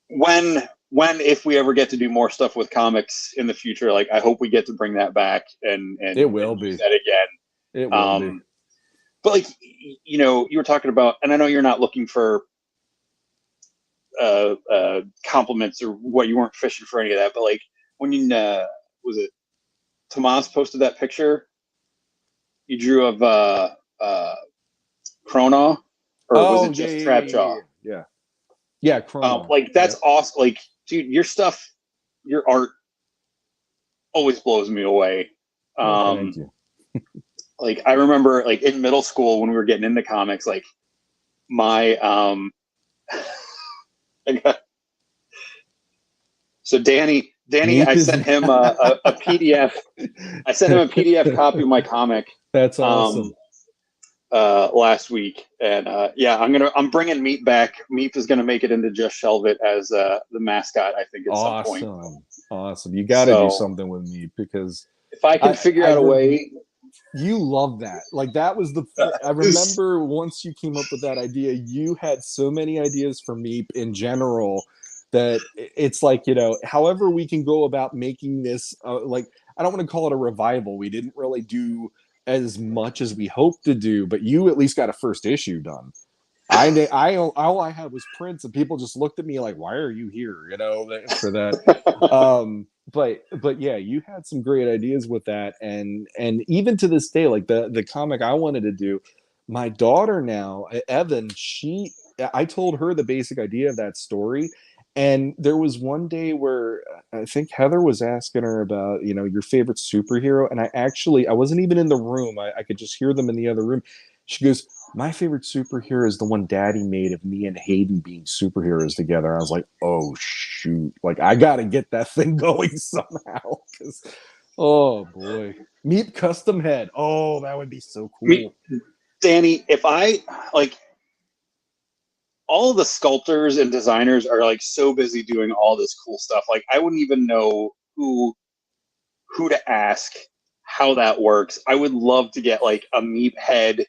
when if we ever get to do more stuff with comics in the future, like I hope we get to bring that back and It will and use be. that again. It will be. But like, you were talking about, and I know you're not looking for compliments or what, you weren't fishing for any of that, but like when you was it Tomas posted that picture you drew of Krona, or was Oh it yeah, just yeah, yeah, yeah, Trapjaw? yeah. Yeah. Yeah, Chrono. Like that's awesome. Like, dude, your stuff, your art always blows me away. Well, thank you. Like I remember, like in middle school when we were getting into comics, like my so Danny, I sent him a PDF. I sent him a PDF copy of my comic. That's awesome. Last week, and yeah, I'm bringing Meep back. Meep is gonna make it into Just Shelve It as the mascot, I think, at some point. Awesome. You got to do something with Meep, because if I can figure out a way. You love that. Like that was I remember once you came up with that idea, you had so many ideas for Meep in general that it's like, however we can go about making this, like, I don't want to call it a revival. We didn't really do as much as we hoped to do, but you at least got a first issue done. All I had was prints, and people just looked at me like, why are you here? For that. But yeah, you had some great ideas with that, and even to this day, like the comic I wanted to do, my daughter now, Evan, I told her the basic idea of that story, and there was one day where I think Heather was asking her about your favorite superhero, and I wasn't even in the room. I could just hear them in the other room. She goes, my favorite superhero is the one Daddy made of me and Hayden being superheroes together. I was like, oh shoot, like I gotta get that thing going somehow. Oh boy, Meet Custom Head. Oh, that would be so cool. Danny, if I like, all of the sculptors and designers are like so busy doing all this cool stuff. Like I wouldn't even know who to ask, how that works. I would love to get like a Meep head.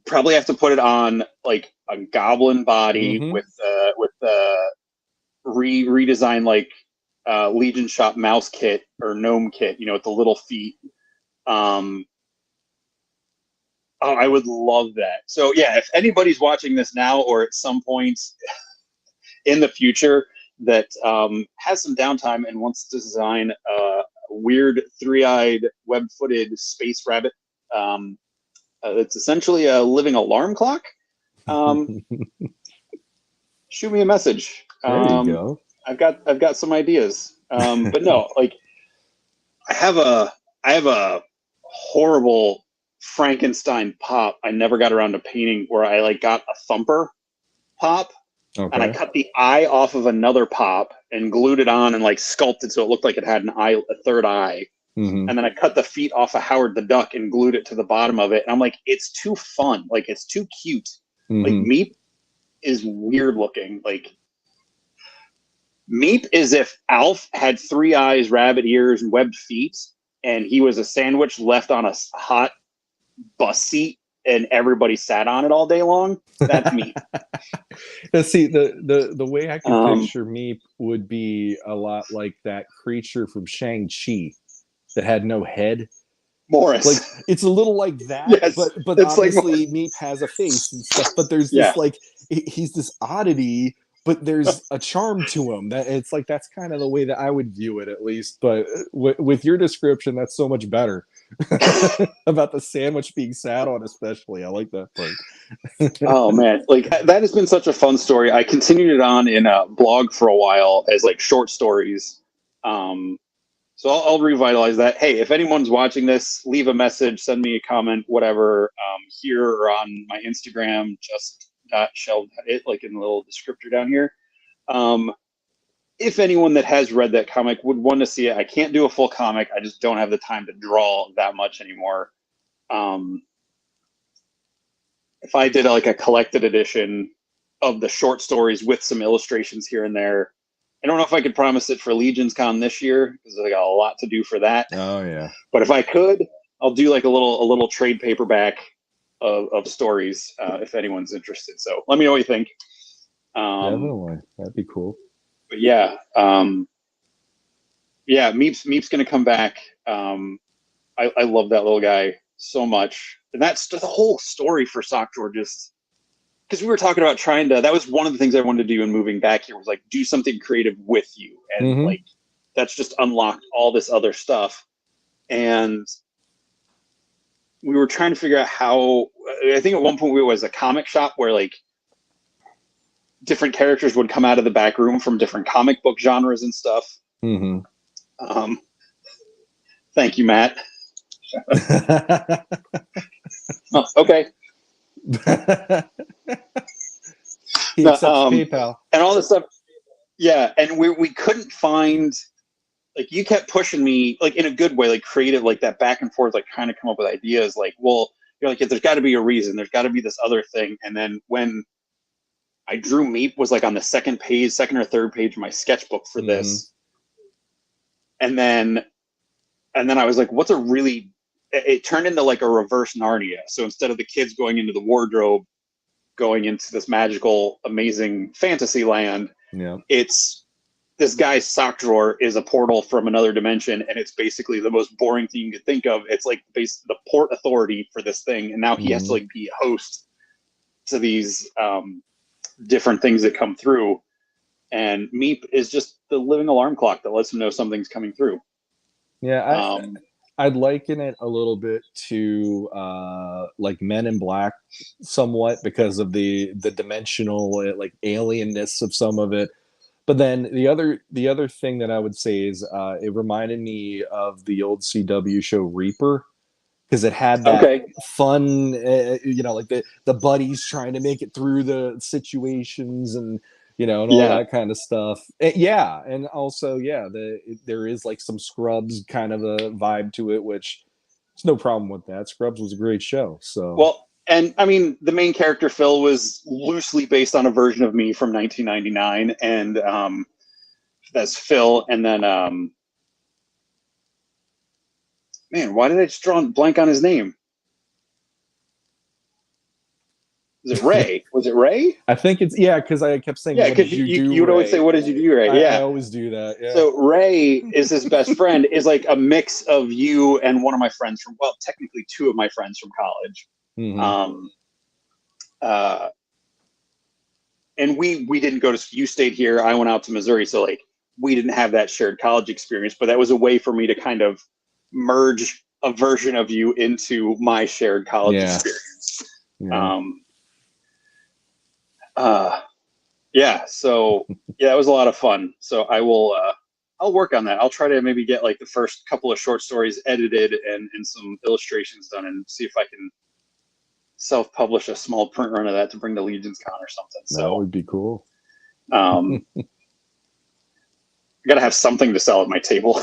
Probably have to put it on like a goblin body with redesigned like Legion Shop mouse kit or gnome kit, with the little feet. I would love that. So yeah, if anybody's watching this now or at some point in the future that has some downtime and wants to design a weird three-eyed web-footed space rabbit, it's essentially a living alarm clock, shoot me a message. There you go. I've got some ideas. But no, like I have a horrible Frankenstein pop I never got around to painting, where I like got a thumper pop, and I cut the eye off of another pop and glued it on and like sculpted so it looked like it had a third eye. And then I cut the feet off of Howard the Duck and glued it to the bottom of it. And I'm like, it's too fun. Like it's too cute. Like Meep is weird looking. Like Meep is if Alf had 3 eyes, rabbit ears, and webbed feet, and he was a sandwich left on a hot bus seat and everybody sat on it all day long. That's Meep. Let's see, the way I can picture Meep would be a lot like that creature from Shang-Chi that had no head. Morris. Like it's a little like that, yes, but obviously like Meep has a face and stuff, but there's this like he's this oddity, but there's a charm to him. That it's like that's kind of the way that I would view it, at least. But with your description, that's so much better. About the sandwich being sat on, especially. I like that part. Oh man, like that has been such a fun story. I continued it on in a blog for a while as like short stories. So I'll revitalize that. Hey, if anyone's watching this, leave a message, send me a comment, whatever, here or on my Instagram, just.shelve it, like in the little descriptor down here. if anyone that has read that comic would want to see it, I can't do a full comic. I just don't have the time to draw that much anymore. If I did like a collected edition of the short stories with some illustrations here and there, I don't know if I could promise it for Legions Con this year because I got a lot to do for that. Oh yeah. But if I could, I'll do like a little trade paperback of stories if anyone's interested. So let me know what you think. Definitely, that'd be cool. But yeah, Meep's gonna come back. I love that little guy so much, and that's the whole story for Sockdraw. Just because we were talking about trying to, that was one of the things I wanted to do in moving back here was like do something creative with you, and like that's just unlocked all this other stuff. And we were trying to figure out how. I think at one point we was a comic shop where like different characters would come out of the back room from different comic book genres and stuff. Thank you, Matt. Oh, okay. He accepts PayPal and all this stuff. Yeah, and we couldn't find, like, you kept pushing me like in a good way, like creative, like that back and forth, like trying to come up with ideas. Like, well, you're like, there's got to be a reason. There's got to be this other thing. And then when I drew Meep was like on the second or third page of my sketchbook for this, and then I was like, what's a really? It turned into like a reverse Narnia. So instead of the kids going into the wardrobe, going into this magical, amazing fantasy land, it's this guy's sock drawer is a portal from another dimension, and it's basically the most boring thing you could think of. It's like the port authority for this thing, and now he has to like be a host to these different things that come through. And Meep is just the living alarm clock that lets him know something's coming through. Yeah, I'd liken it a little bit to like Men in Black somewhat because of the dimensional like alienness of some of it. But then the other thing that I would say is it reminded me of the old CW show Reaper, because it had that fun, like the buddies trying to make it through the situations and and all that kind of stuff. And also there is like some Scrubs kind of a vibe to it, which there's no problem with that. Scrubs was a great show. So well, and I mean the main character Phil was loosely based on a version of me from 1999, and that's Phil. And then man, why did I just draw a blank on his name? Is it Ray? Was it Ray? I think it's because I kept saying, because you would always say, "What did you do, Ray?" I always do that. Yeah. So Ray is his best friend. Is like a mix of you and one of my friends from, well, technically two of my friends from college. And we didn't go to. You stayed here. I went out to Missouri, so like we didn't have that shared college experience. But that was a way for me to kind of merge a version of you into my shared college experience. So that was a lot of fun. So I'll work on that. I'll try to maybe get like the first couple of short stories edited and some illustrations done, and see if I can self-publish a small print run of that to bring to Legions Con or something. So that would be cool. I gotta have something to sell at my table.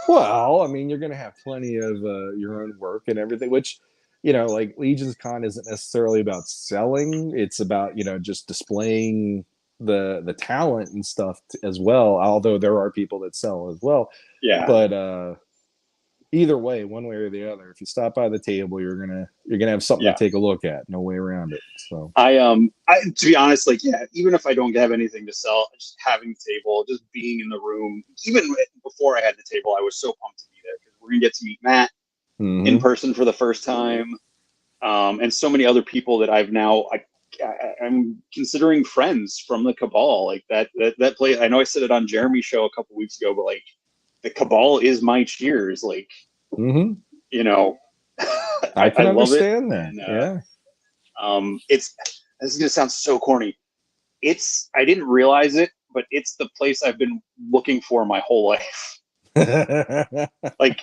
Well, I mean, you're gonna have plenty of your own work and everything, which like Legions Con isn't necessarily about selling. It's about just displaying the talent and stuff as well. Although there are people that sell as well. Yeah. But either way, one way or the other, if you stop by the table, you're gonna have something to take a look at. No way around it. So I to be honest, like even if I don't have anything to sell, just having the table, just being in the room, even before I had the table, I was so pumped to be there because we're gonna get to meet Matt in person for the first time, and so many other people that I've now I'm considering friends from the Cabal. Like that play. I know I said it on Jeremy's show a couple weeks ago, but like the Cabal is my cheers. Like I can understand that. And, this is gonna sound so corny. I didn't realize it, but it's the place I've been looking for my whole life. Like,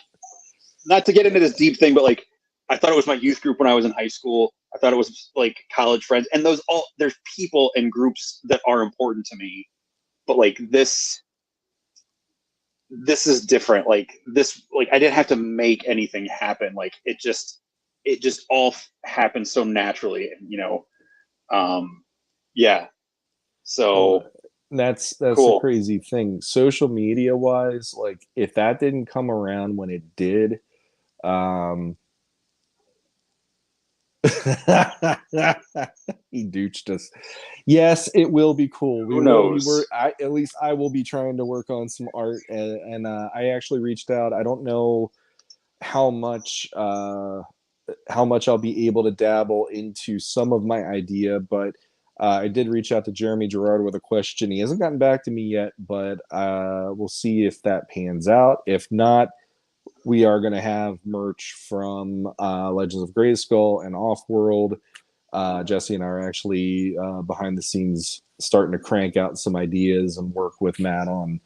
not to get into this deep thing, but like, I thought it was my youth group when I was in high school. I thought it was like college friends, and there's people and groups that are important to me. But like this this is different. Like this, like I didn't have to make anything happen. Like it just all happened so naturally, you know. Yeah. Well, So that's the cool. crazy thing. Social media wise, like if that didn't come around when it did, um, he dooched us. Yes, it will be cool. We Who will be knows? at least I will be trying to work on some art, and I actually reached out. I don't know how much I'll be able to dabble into some of my idea, but I did reach out to Jeremy Gerard with a question. He hasn't gotten back to me yet, but we'll see if that pans out. If not, we are going to have merch from Legends of Grayskull and Offworld. Jesse and I are actually behind the scenes starting to crank out some ideas and work with Matt on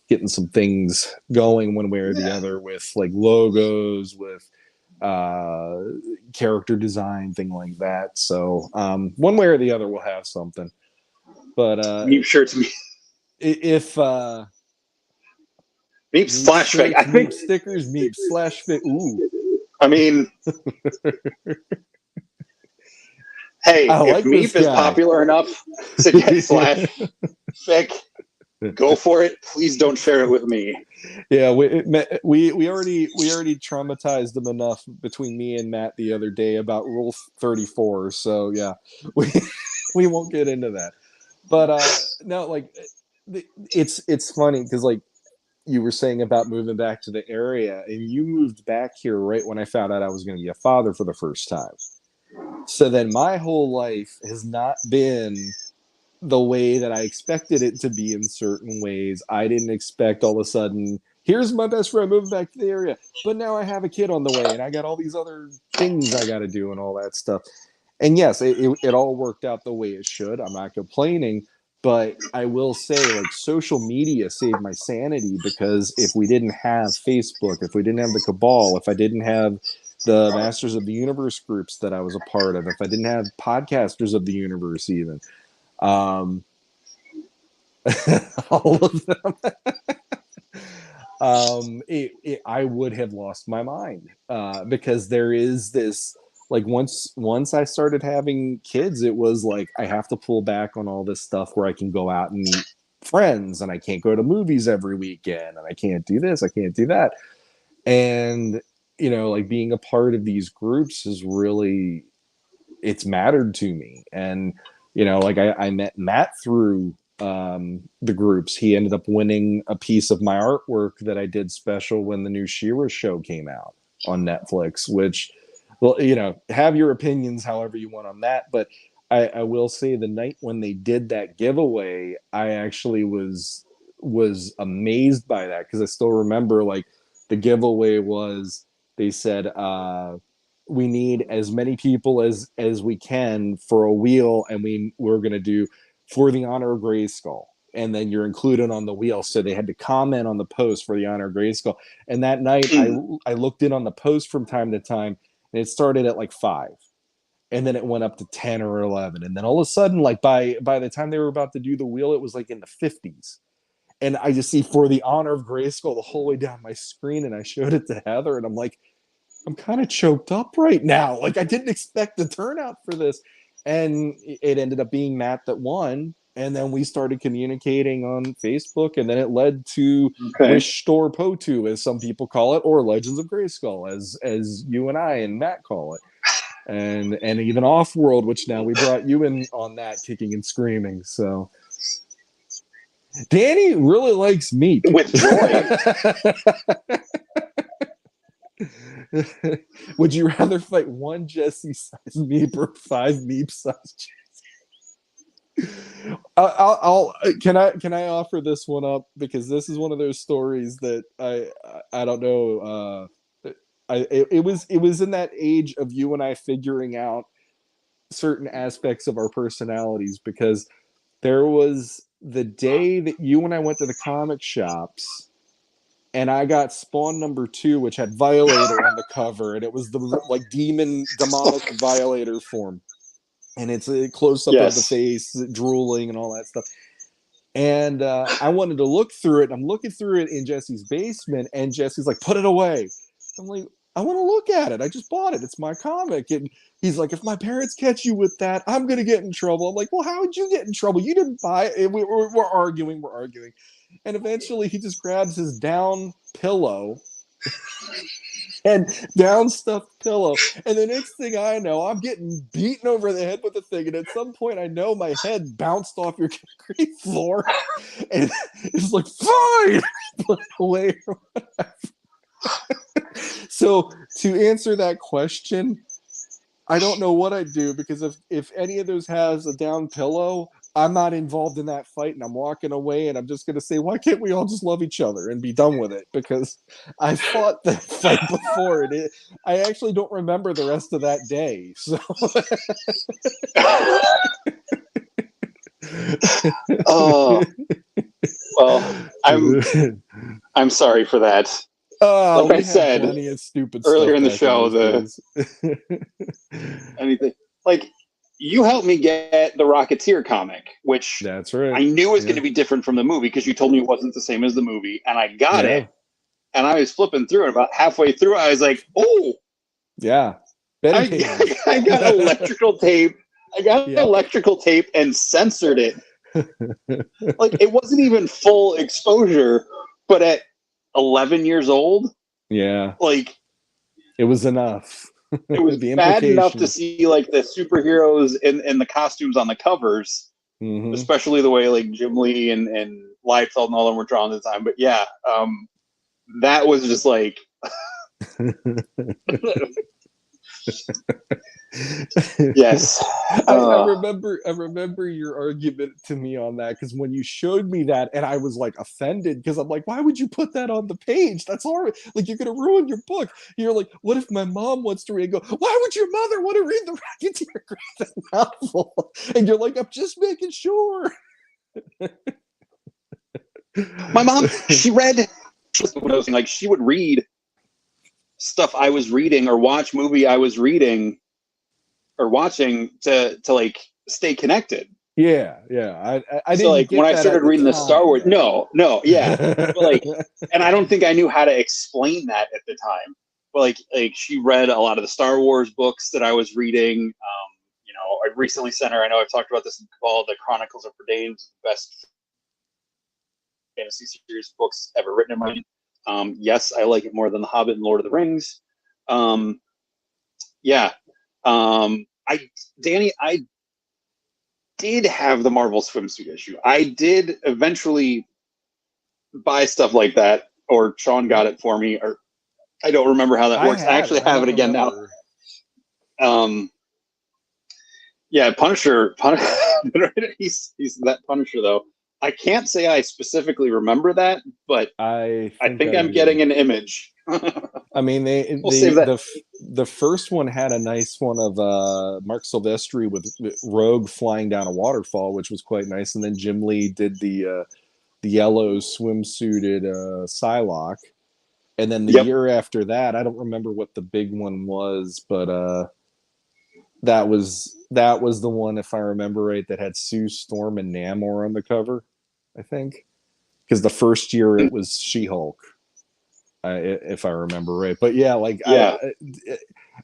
getting some things going one way or the other with like logos, with character design, thing like that. So one way or the other, we'll have something. But Meep shirts, if Meep Meep slash fake. I shirts, think. Meep stickers, Meep slash fit. Ooh, I mean, hey, I if like this Meep is guy. popular enough to get slash fic, go for it. Please don't share it with me. Yeah, we already traumatized them enough between me and Matt the other day about Rule 34. So yeah, we we won't get into that. But no, like it's funny because like you were saying about moving back to the area, and you moved back here right when I found out I was going to be a father for the first time. So then my whole life has not been the way that I expected it to be in certain ways. I didn't expect all of a sudden, here's my best friend moving back to the area, but now I have a kid on the way and I got all these other things I got to do and all that stuff. And yes, it all worked out the way it should. I'm not complaining, but I will say, like, social media saved my sanity because if we didn't have Facebook, if we didn't have the Cabal, if I didn't have the Masters of the Universe groups that I was a part of, if I didn't have Podcasters of the Universe, even um, all of them. I would have lost my mind because there is this like once I started having kids, it was like I have to pull back on all this stuff where I can go out and meet friends and I can't go to movies every weekend and I can't do this, I can't do that. And you know, like being a part of these groups is really it's mattered to me. And you know, like I met Matt through the groups. He ended up winning a piece of my artwork that I did special when the new She-Ra show came out on Netflix, which, well, you know, have your opinions however you want on that. But I will say the night when they did that giveaway, I actually was amazed by that because I still remember like the giveaway was they said we need as many people as we can for a wheel, and we're gonna do for the honor of Grayskull, and then you're included on the wheel. So they had to comment on the post for the honor of Grayskull. And that night, I looked in on the post from time to time, and it started at like 5, and then it went up to 10 or 11, and then all of a sudden, like by the time they were about to do the wheel, it was like in the 50s. And I just see for the honor of Grayskull the whole way down my screen, and I showed it to Heather, and I'm like, I'm kind of choked up right now. Like I didn't expect the turnout for this. And it ended up being Matt that won. And then we started communicating on Facebook, and then it led to Okay. Wish Store Potu, as some people call it, or Legends of Grayskull, as you and I and Matt call it. And even Offworld, which now we brought you in on that, kicking and screaming. So Danny really likes Meep. With joy. Would you rather fight one Jesse size Meep or 5 Meep size Jesse? I'll can I offer this one up because this is one of those stories that I don't know. It was in that age of you and I figuring out certain aspects of our personalities, because there was the day that you and I went to the comic shops and I got Spawn #2, which had Violator on the cover, and it was the like demonic Violator form, and it's a close up of the Yes. face, drooling, and all that stuff. And I wanted to look through it. And I'm looking through it in Jesse's basement, and Jesse's like, "Put it away." I'm like, "I want to look at it. I just bought it. It's my comic." And he's like, "If my parents catch you with that, I'm gonna get in trouble." I'm like, "Well, how would you get in trouble? You didn't buy it." And we're arguing, and eventually he just grabs his down pillow and down stuffed pillow. And the next thing I know, I'm getting beaten over the head with the thing. And at some point, I know my head bounced off your concrete floor. And it's like, fine, put it away. So to answer that question, I don't know what I'd do, because if any of those has a down pillow, I'm not involved in that fight, and I'm walking away, and I'm just going to say, why can't we all just love each other and be done with it? Because I fought that fight before, and I actually don't remember the rest of that day. So, oh, well, I'm sorry for that. Like I said, plenty of stupid earlier stuff in the show, anything like, you helped me get the Rocketeer comic, which that's right. I knew was going to be different from the movie, because you told me it wasn't the same as the movie, and I got it, and I was flipping through it. About halfway through, I was like, "Oh, yeah, I got electrical tape. I got electrical tape and censored it. Like, it wasn't even full exposure, but at 11 years old, like, it was enough. It was bad enough to see like the superheroes and the costumes on the covers, especially the way like Jim Lee and Liefeld and all them were drawn at the time. But yeah, that was just like yes. I remember your argument to me on that, because when you showed me that, and I was like offended, because I'm like, why would you put that on the page? That's already, like, you're gonna ruin your book. You're like, what if my mom wants to read? I go, why would your mother want to read the Rocketeer graphic novel? And you're like, I'm just making sure. My mom, she read, like, she would read stuff I was reading or watch movie I was reading or watching to like stay connected. I didn't. So like when I started reading the Star Wars, but like, and I don't think I knew how to explain that at the time. But like she read a lot of the Star Wars books that I was reading. You know, I recently sent her. I know I've talked about this in Cabal, the Chronicles of Prydain, the best fantasy series books ever written in my life. Yes, I like it more than The Hobbit and Lord of the Rings. Danny, I did have the Marvel swimsuit issue. I did eventually buy stuff like that, or Shawn got it for me, or I don't remember how that works. I actually have it again now. Punisher. He's that Punisher though. I can't say I specifically remember that, but I think I'm getting an image. I mean, the first one had a nice one of Mark Silvestri with Rogue flying down a waterfall, which was quite nice. And then Jim Lee did the yellow swimsuited Psylocke. And then the year after that, I don't remember what the big one was, but that was the one, if I remember right, that had Sue Storm and Namor on the cover, I think. Because the first year it was She-Hulk, if I remember right. But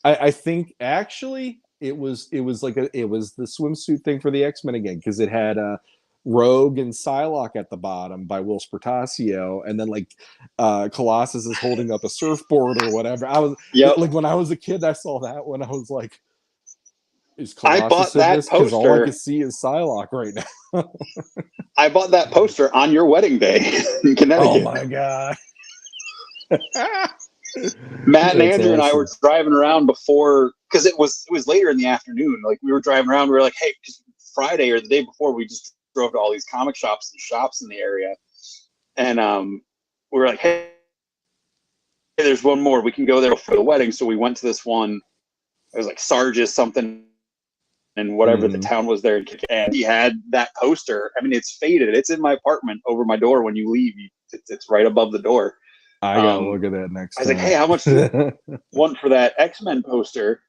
I think actually it was the swimsuit thing for the X-Men again, because it had Rogue and Psylocke at the bottom by Will Spertasio, and then like Colossus is holding up a surfboard or whatever. I was like, when I was a kid, I saw that one. I was like, is Colossus I bought that poster. Because all I can see is Psylocke right now. I bought that poster on your wedding day in Connecticut. Oh my god! Matt and Andrew and I were driving around before, because it was later in the afternoon. Like we were driving around, we were like, hey, because Friday or the day before, we just drove to all these comic shops and shops in the area, and we were like, hey, there's one more, we can go there for the wedding. So we went to this one. It was like Sargis something, and whatever the town was there, and he had that poster. I mean, it's faded. It's in my apartment over my door. When you leave, it's right above the door. I gotta look at that next time. I was like, hey, how much do you want for that X-Men poster?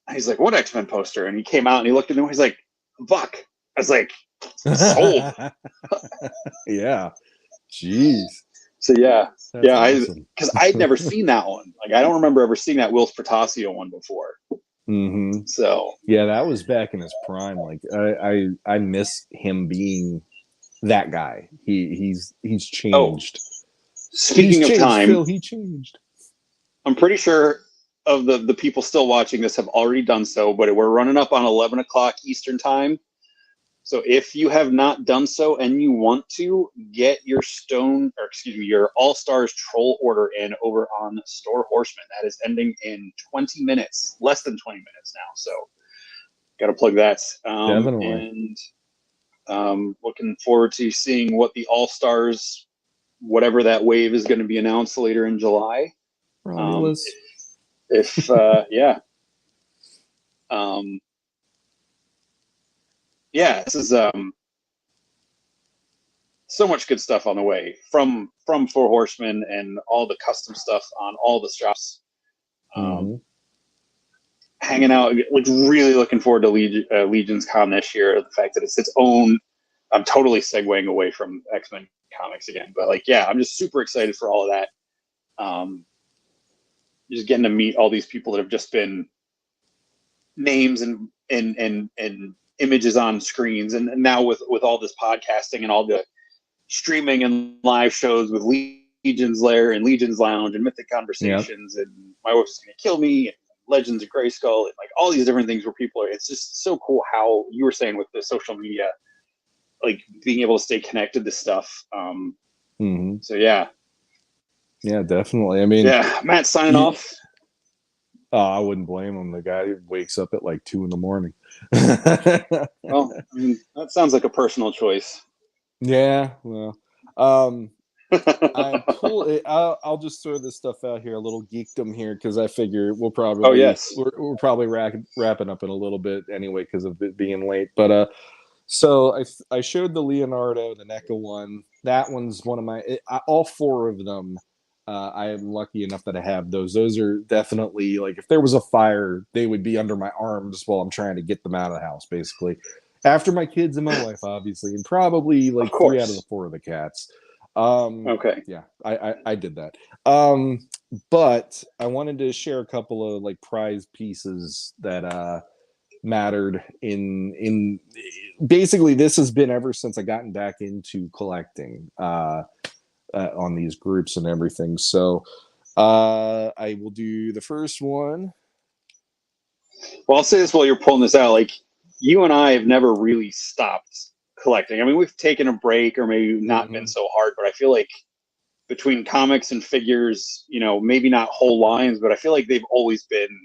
And he's like, what X-Men poster? And he came out and he looked at me. He's like, $1. I was like, Sold. Yeah. Jeez. So yeah, That's awesome. Because I'd never seen that one. Like, I don't remember ever seeing that Whilce Portacio one before. Mm-hmm. So yeah, that was back in his prime. Like I miss him being that guy. He's changed. Speaking He's of changed, time, Phil. He changed. I'm pretty sure of the people still watching this have already done so, but we're running up on 11 o'clock Eastern time. So if you have not done so and you want to, get your your All Stars troll order in over on Store Horseman. That is ending in 20 minutes, less than 20 minutes now. So got to plug that. Definitely. And looking forward to seeing what the All Stars, whatever that wave is going to be announced later in July. Romulus. If yeah. Yeah, this is so much good stuff on the way from Four Horsemen and all the custom stuff on all the shops. Hanging out, like really looking forward to Legions Con this year. The fact that it's its own, I'm totally segueing away from X-Men comics again, but like, yeah, I'm just super excited for all of that. Just getting to meet all these people that have just been names and images on screens, and now with all this podcasting and all the streaming and live shows with Legion's Lair and Legion's Lounge and Mythic Conversations and My Wife's Gonna Kill Me and Legends of Grayskull and like all these different things where people are, it's just so cool how you were saying with the social media, like being able to stay connected to stuff. So yeah. Yeah, definitely. I mean, yeah, Matt signing off. I wouldn't blame him. The guy wakes up at like 2 a.m. Well, I mean, that sounds like a personal choice. Yeah, well, I'll just throw this stuff out here, a little geekdom here, because I figure we'll probably we're probably wrapping up in a little bit anyway because of it being late. But so I showed the Leonardo, the NECA one. That one's one of my all four of them. I am lucky enough that I have those. Those are definitely, like, if there was a fire, they would be under my arms while I'm trying to get them out of the house, basically. After my kids and my wife, obviously, and probably like 3 out of the 4 of the cats. Okay. Yeah, I did that. But I wanted to share a couple of like prize pieces that mattered in basically, this has been ever since I gotten back into collecting on these groups and everything. So I will do the first one. Well, I'll say this while you're pulling this out. Like, you and I have never really stopped collecting. I mean, we've taken a break or maybe not been so hard, but I feel like between comics and figures, you know, maybe not whole lines, but I feel like they've always been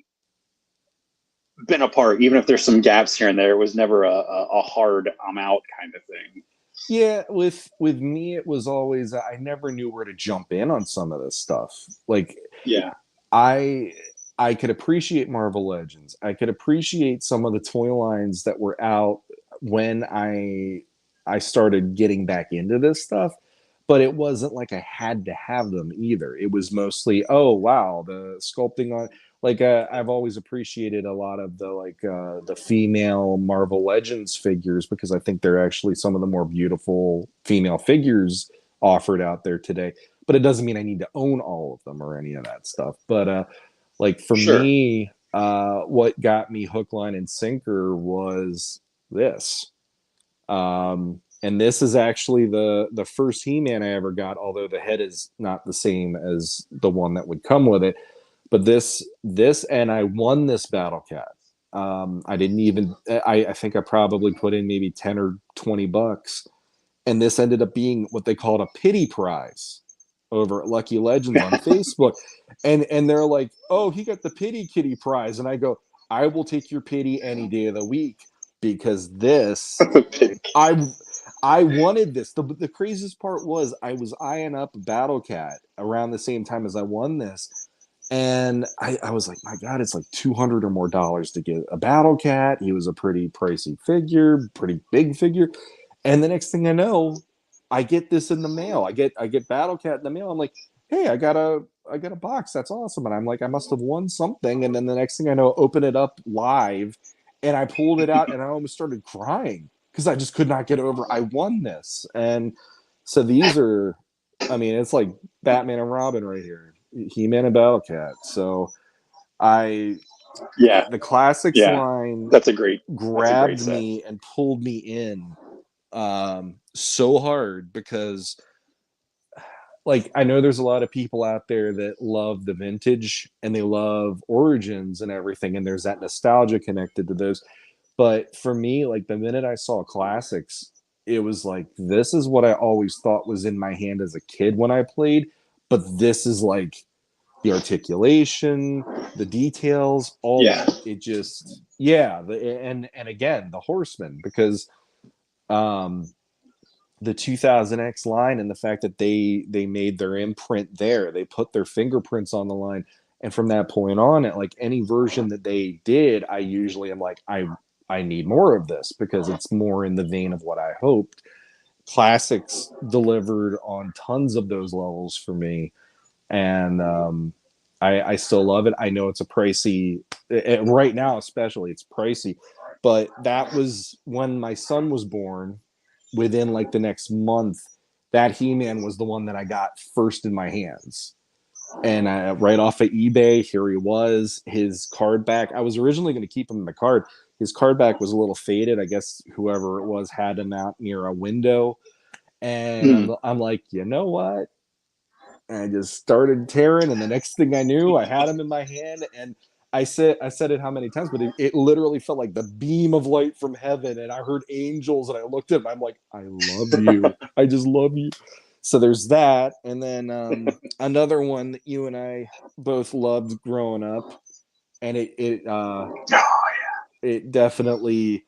apart. Even if there's some gaps here and there, it was never a hard I'm out kind of thing. Yeah, with me, it was always, I never knew where to jump in on some of this stuff. Like, yeah, I could appreciate Marvel Legends. I could appreciate some of the toy lines that were out when I started getting back into this stuff, but it wasn't like I had to have them either. It was mostly, oh wow, the sculpting on, like, I've always appreciated a lot of the female Marvel Legends figures, because I think they're actually some of the more beautiful female figures offered out there today. But it doesn't mean I need to own all of them or any of that stuff. But like, for me, what got me hook, line, and sinker was this. And this is actually the first He-Man I ever got, although the head is not the same as the one that would come with it. But this, and I won this Battle Cat. I didn't even, I think I probably put in maybe 10 or 20 bucks. And this ended up being what they called a pity prize over at Lucky Legends on Facebook. And they're like, oh, he got the pity kitty prize. And I go, I will take your pity any day of the week, because this, I wanted this. The craziest part was I was eyeing up Battle Cat around the same time as I won this. And I was like, my God, it's like $200 or more to get a Battle Cat. He was a pretty pricey figure, pretty big figure. And the next thing I know, I get this in the mail. I get Battle Cat in the mail. I'm like, hey, I got a box. That's awesome. And I'm like, I must have won something. And then the next thing I know, open it up live, and I pulled it out, and I almost started crying, because I just could not get over I won this. And so these are, I mean, it's like Batman and Robin right here, He-Man and Battlecat. So I Yeah, the classics yeah, line that's a great grabbed set. me and pulled me in so hard because like I know there's a lot of people out there that love the vintage and they love origins and everything, and there's that nostalgia connected to those. But for me, like the minute I saw classics, it was like this is what I always thought was in my hand as a kid when I played, but this is like the articulation, the details, all of Yeah, it. It just and again the Horseman, because um the 2000X line and the fact that they made their imprint there, they put their fingerprints on the line, and from that point on, at like any version that they did, I usually am like I need more of this because it's more in the vein of what I hoped. Classics delivered on tons of those levels for me, and I still love it. I know it's a pricey right now, especially it's pricey, but that was when my son was born. Within like the next month, that He-Man was the one that I got first in my hands. And right off of eBay, here he was. His card back. I was originally going to keep him in the card. His card back was a little faded. I guess whoever it was had him out near a window. And I'm like, you know what? And I just started tearing, and the next thing I knew, I had him in my hand, and I said it how many times, but it literally felt like the beam of light from heaven, and I heard angels, and I looked at him, I'm like, I love you, I just love you. So there's that, and then another one that you and I both loved growing up, and it definitely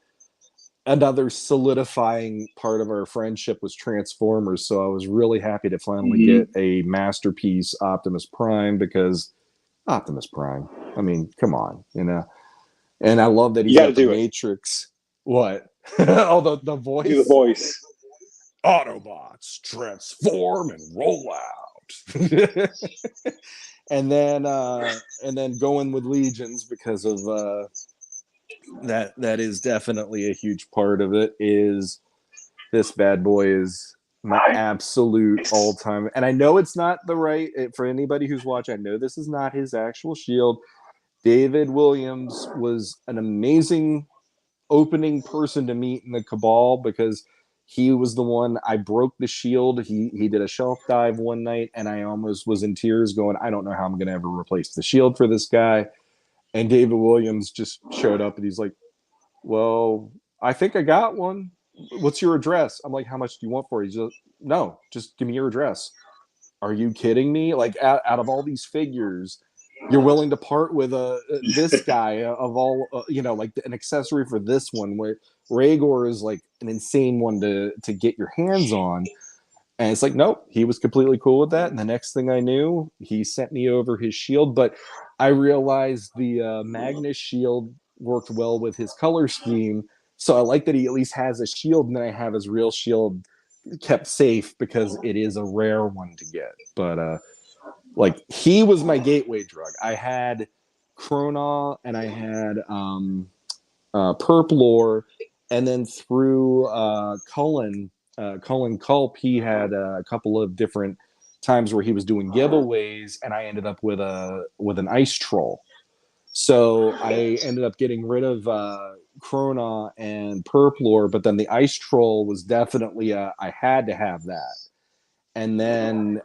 another solidifying part of our friendship was Transformers. So I was really happy to finally get a masterpiece Optimus Prime, because Optimus Prime, I mean, come on, you know. And I love that you he's got to got the do it. Matrix. What? Oh, the Do the voice. voice. Autobots transform and roll out. And then going with Legions because of that is definitely a huge part of it. Is this bad boy is my absolute all time. And I know it's not the right, for anybody who's watching, I know this is not his actual shield. David Williams was an amazing opening person to meet in the Cabal, because he was the one I broke the shield. He did a shelf dive one night, and I almost was in tears going, I don't know how I'm going to ever replace the shield for this guy. And David Williams just showed up and he's like, well, I think I got one. What's your address? I'm like, how much do you want for it? He's just, no, just give me your address. Are you kidding me? Like, out of all these figures, you're willing to part with this guy of all, like an accessory for this one, where Rhaegar is like an insane one to get your hands on. And it's like, nope, he was completely cool with that. And the next thing I knew, he sent me over his shield. But I realized the Magnus Shield worked well with his color scheme. So I like that he at least has a shield, and then I have his real shield kept safe because it is a rare one to get. But like, he was my gateway drug. I had Krona and I had Perplore, and then through Cullen Culp, he had a couple of different times where he was doing giveaways, and I ended up with an ice troll. So I ended up getting rid of Krona and Perplore, but then the ice troll was definitely I had to have that. And then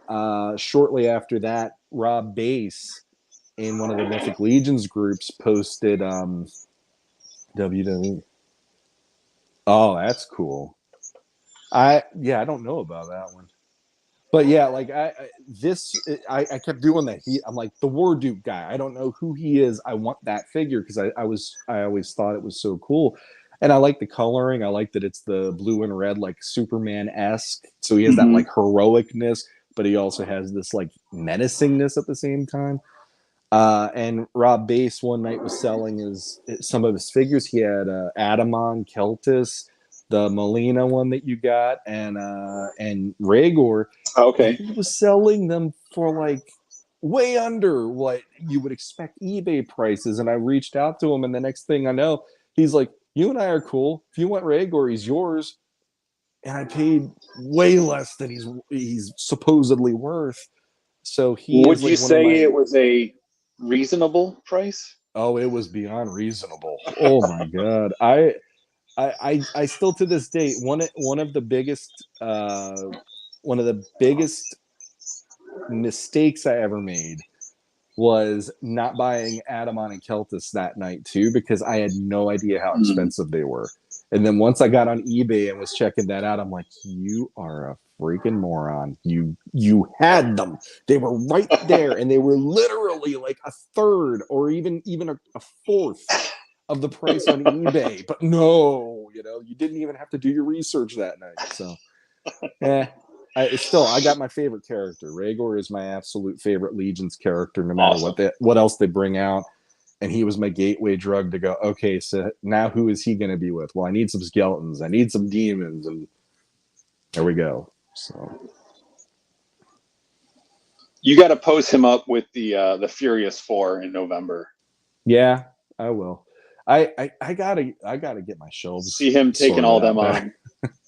shortly after that, Rob Bass in one of the Mythic Legions groups posted WWE. Oh, that's cool. I don't know about that one. But yeah, like I kept doing that. I'm like, the War Duke guy. I don't know who he is. I want that figure because I always thought it was so cool, and I like the coloring. I like that it's the blue and red, like Superman esque. So he has that like heroicness, but he also has this like menacingness at the same time. And Rob Bass one night was selling some of his figures. He had Adamon, Keltis, the Molina one that you got, and Rhaegar, and Okay. he was selling them for like way under what you would expect eBay prices. And I reached out to him, and the next thing I know, he's like, you and I are cool. If you want Rhaegar, he's yours. And I paid way less than he's supposedly worth. So he Would is you like one of say my. it was a reasonable price? Oh, it was beyond reasonable. Oh my god. I still to this day one of the biggest mistakes I ever made was not buying Adamant and Keltis that night too, because I had no idea how Mm. expensive they were. And then once I got on eBay and was checking that out, I'm like, you are a freaking moron. You had them. They were right there, and they were literally like a third or even a fourth of the price on eBay. But no, you didn't even have to do your research that night. So I got my favorite character. Rhaegar is my absolute favorite Legions character, no matter Awesome. what else they bring out. And he was my gateway drug to go, okay, so now who is he going to be with? Well, I need some skeletons. I need some demons. And there we go. So You got to post him up with the Furious Four in November. yeah, I will. I gotta get my shelves See him taking all them back. on.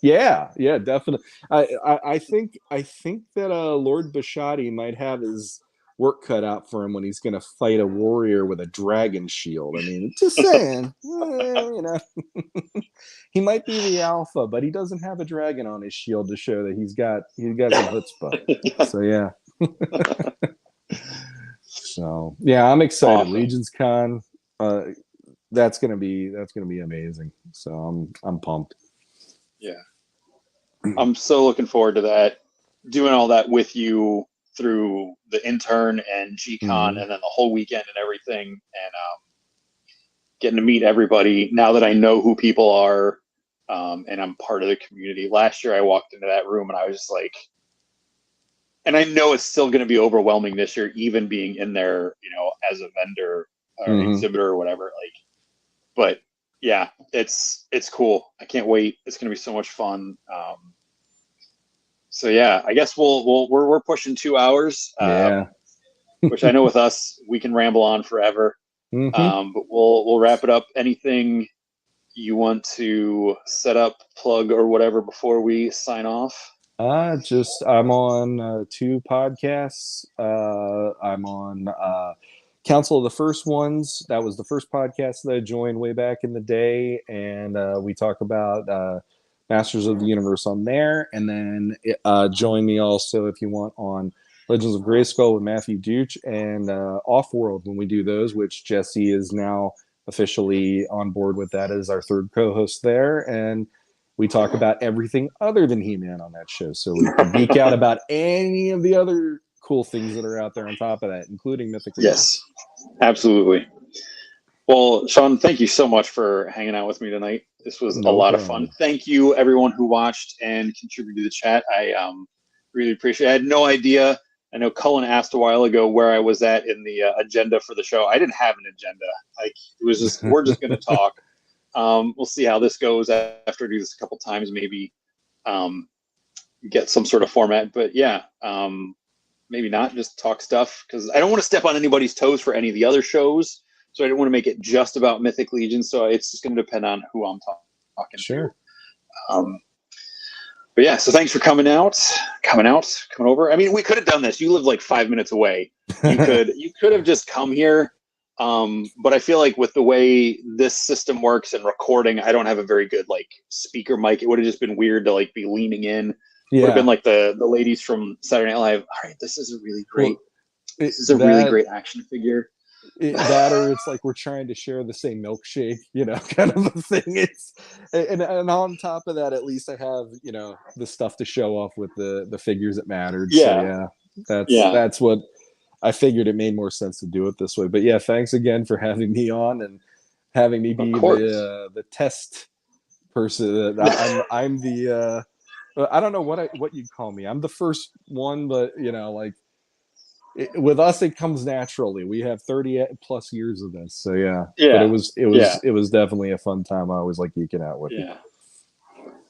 Yeah, definitely. I think that Lord Bashadi might have his work cut out for him when he's going to fight a warrior with a dragon shield. I mean, just saying, he might be the alpha, but he doesn't have a dragon on his shield to show that he's got some chutzpah. So yeah. So yeah, I'm excited. Awesome. Legions Con, that's gonna be amazing. So I'm pumped. Yeah. I'm so looking forward to that. Doing all that with you through the intern and GCon and then the whole weekend and everything, and getting to meet everybody now that I know who people are, and I'm part of the community. Last year I walked into that room and I was just like, and I know it's still going to be overwhelming this year, even being in there, as a vendor or exhibitor or whatever. Like, but yeah, it's cool. I can't wait. It's going to be so much fun. So yeah, I guess we're pushing 2 hours. Which I know with us we can ramble on forever. But we'll wrap it up. Anything you want to set up, plug, or whatever before we sign off? I'm on 2 podcasts. I'm on Council of the First Ones. That was the first podcast that I joined way back in the day, and we talk about Masters of the Universe on there. And then join me also if you want on Legends of Grayskull with Matthew Duch and Off-World when we do those, which Jesse is now officially on board with that as our third co-host there. And we talk about everything other than He-Man on that show. So we can geek out about any of the other cool things that are out there on top of that, including Mythic Legions. Yes, absolutely. Well, Shawn, thank you so much for hanging out with me tonight. This was a lot of fun. Thank you, everyone who watched and contributed to the chat. I really appreciate it. I had no idea. I know Cullen asked a while ago where I was at in the agenda for the show. I didn't have an agenda. Like, it was just, we're just going to talk. We'll see how this goes after I do this a couple times, maybe get some sort of format. But yeah, maybe not just talk stuff, because I don't want to step on anybody's toes for any of the other shows. So I didn't want to make it just about Mythic Legions. So it's just going to depend on who I'm talking to. But yeah, so thanks for coming over. I mean, we could have done this. You live like 5 minutes away. You could have just come here. But I feel like with the way this system works and recording, I don't have a very good like speaker mic. It would have just been weird to like be leaning in. Would have been like the ladies from Saturday Night Live. All right, this is a really great really great action figure. Or it's like we're trying to share the same milkshake, kind of a thing. It's and on top of that, at least I have the stuff to show off with the figures that mattered. Yeah. So that's what I figured. It made more sense to do it this way. But yeah, thanks again for having me on and having me be the test person. I'm the I don't know what you'd call me. I'm the first one, but with us it comes naturally. We have 30 plus years of this, so yeah. But it was definitely a fun time. I always like geeking out with you.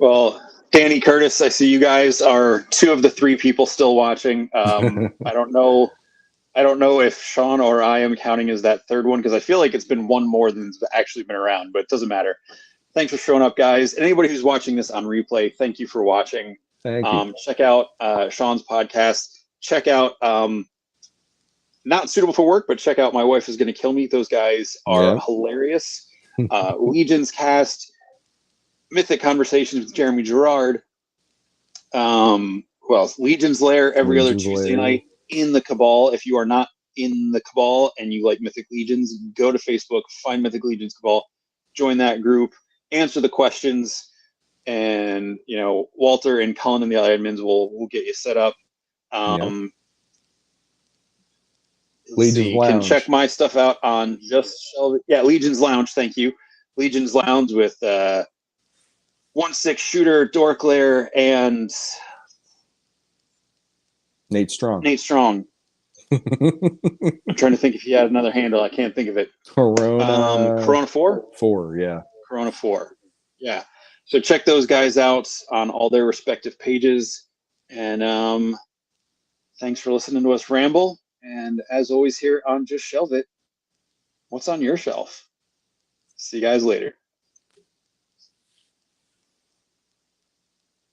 Well, Danny, Curtis, I see you guys are 2 of the 3 people still watching. I don't know if Shawn or I am counting as that third one, because I feel like it's been one more than's actually been around, but it doesn't matter. Thanks for showing up, guys. And anybody who's watching this on replay, thank you for watching. Thank you. Check out Shawn's podcast. Check out Not Suitable for Work, but check out My Wife Is Gonna Kill Me. Those guys are hilarious. Legions cast, Mythic Conversations with Jeremy Gerard. Who else? Legion's Lair every other Tuesday night in the Cabal. If you are not in the Cabal and you like Mythic Legions, go to Facebook, find Mythic Legions Cabal, join that group, answer the questions, and Walter and Colin and the other admins will get you set up. Legion's you can check my stuff out on just Shelve. Yeah, Legion's Lounge. Thank you, Legion's Lounge with 1/6 shooter, Dork Lair, and Nate Strong. I'm trying to think if he had another handle. I can't think of it. Corona 4? 4, yeah. Corona 4. Yeah. So check those guys out on all their respective pages. And thanks for listening to us ramble. And as always here on Just Shelve It, what's on your shelf? See you guys later.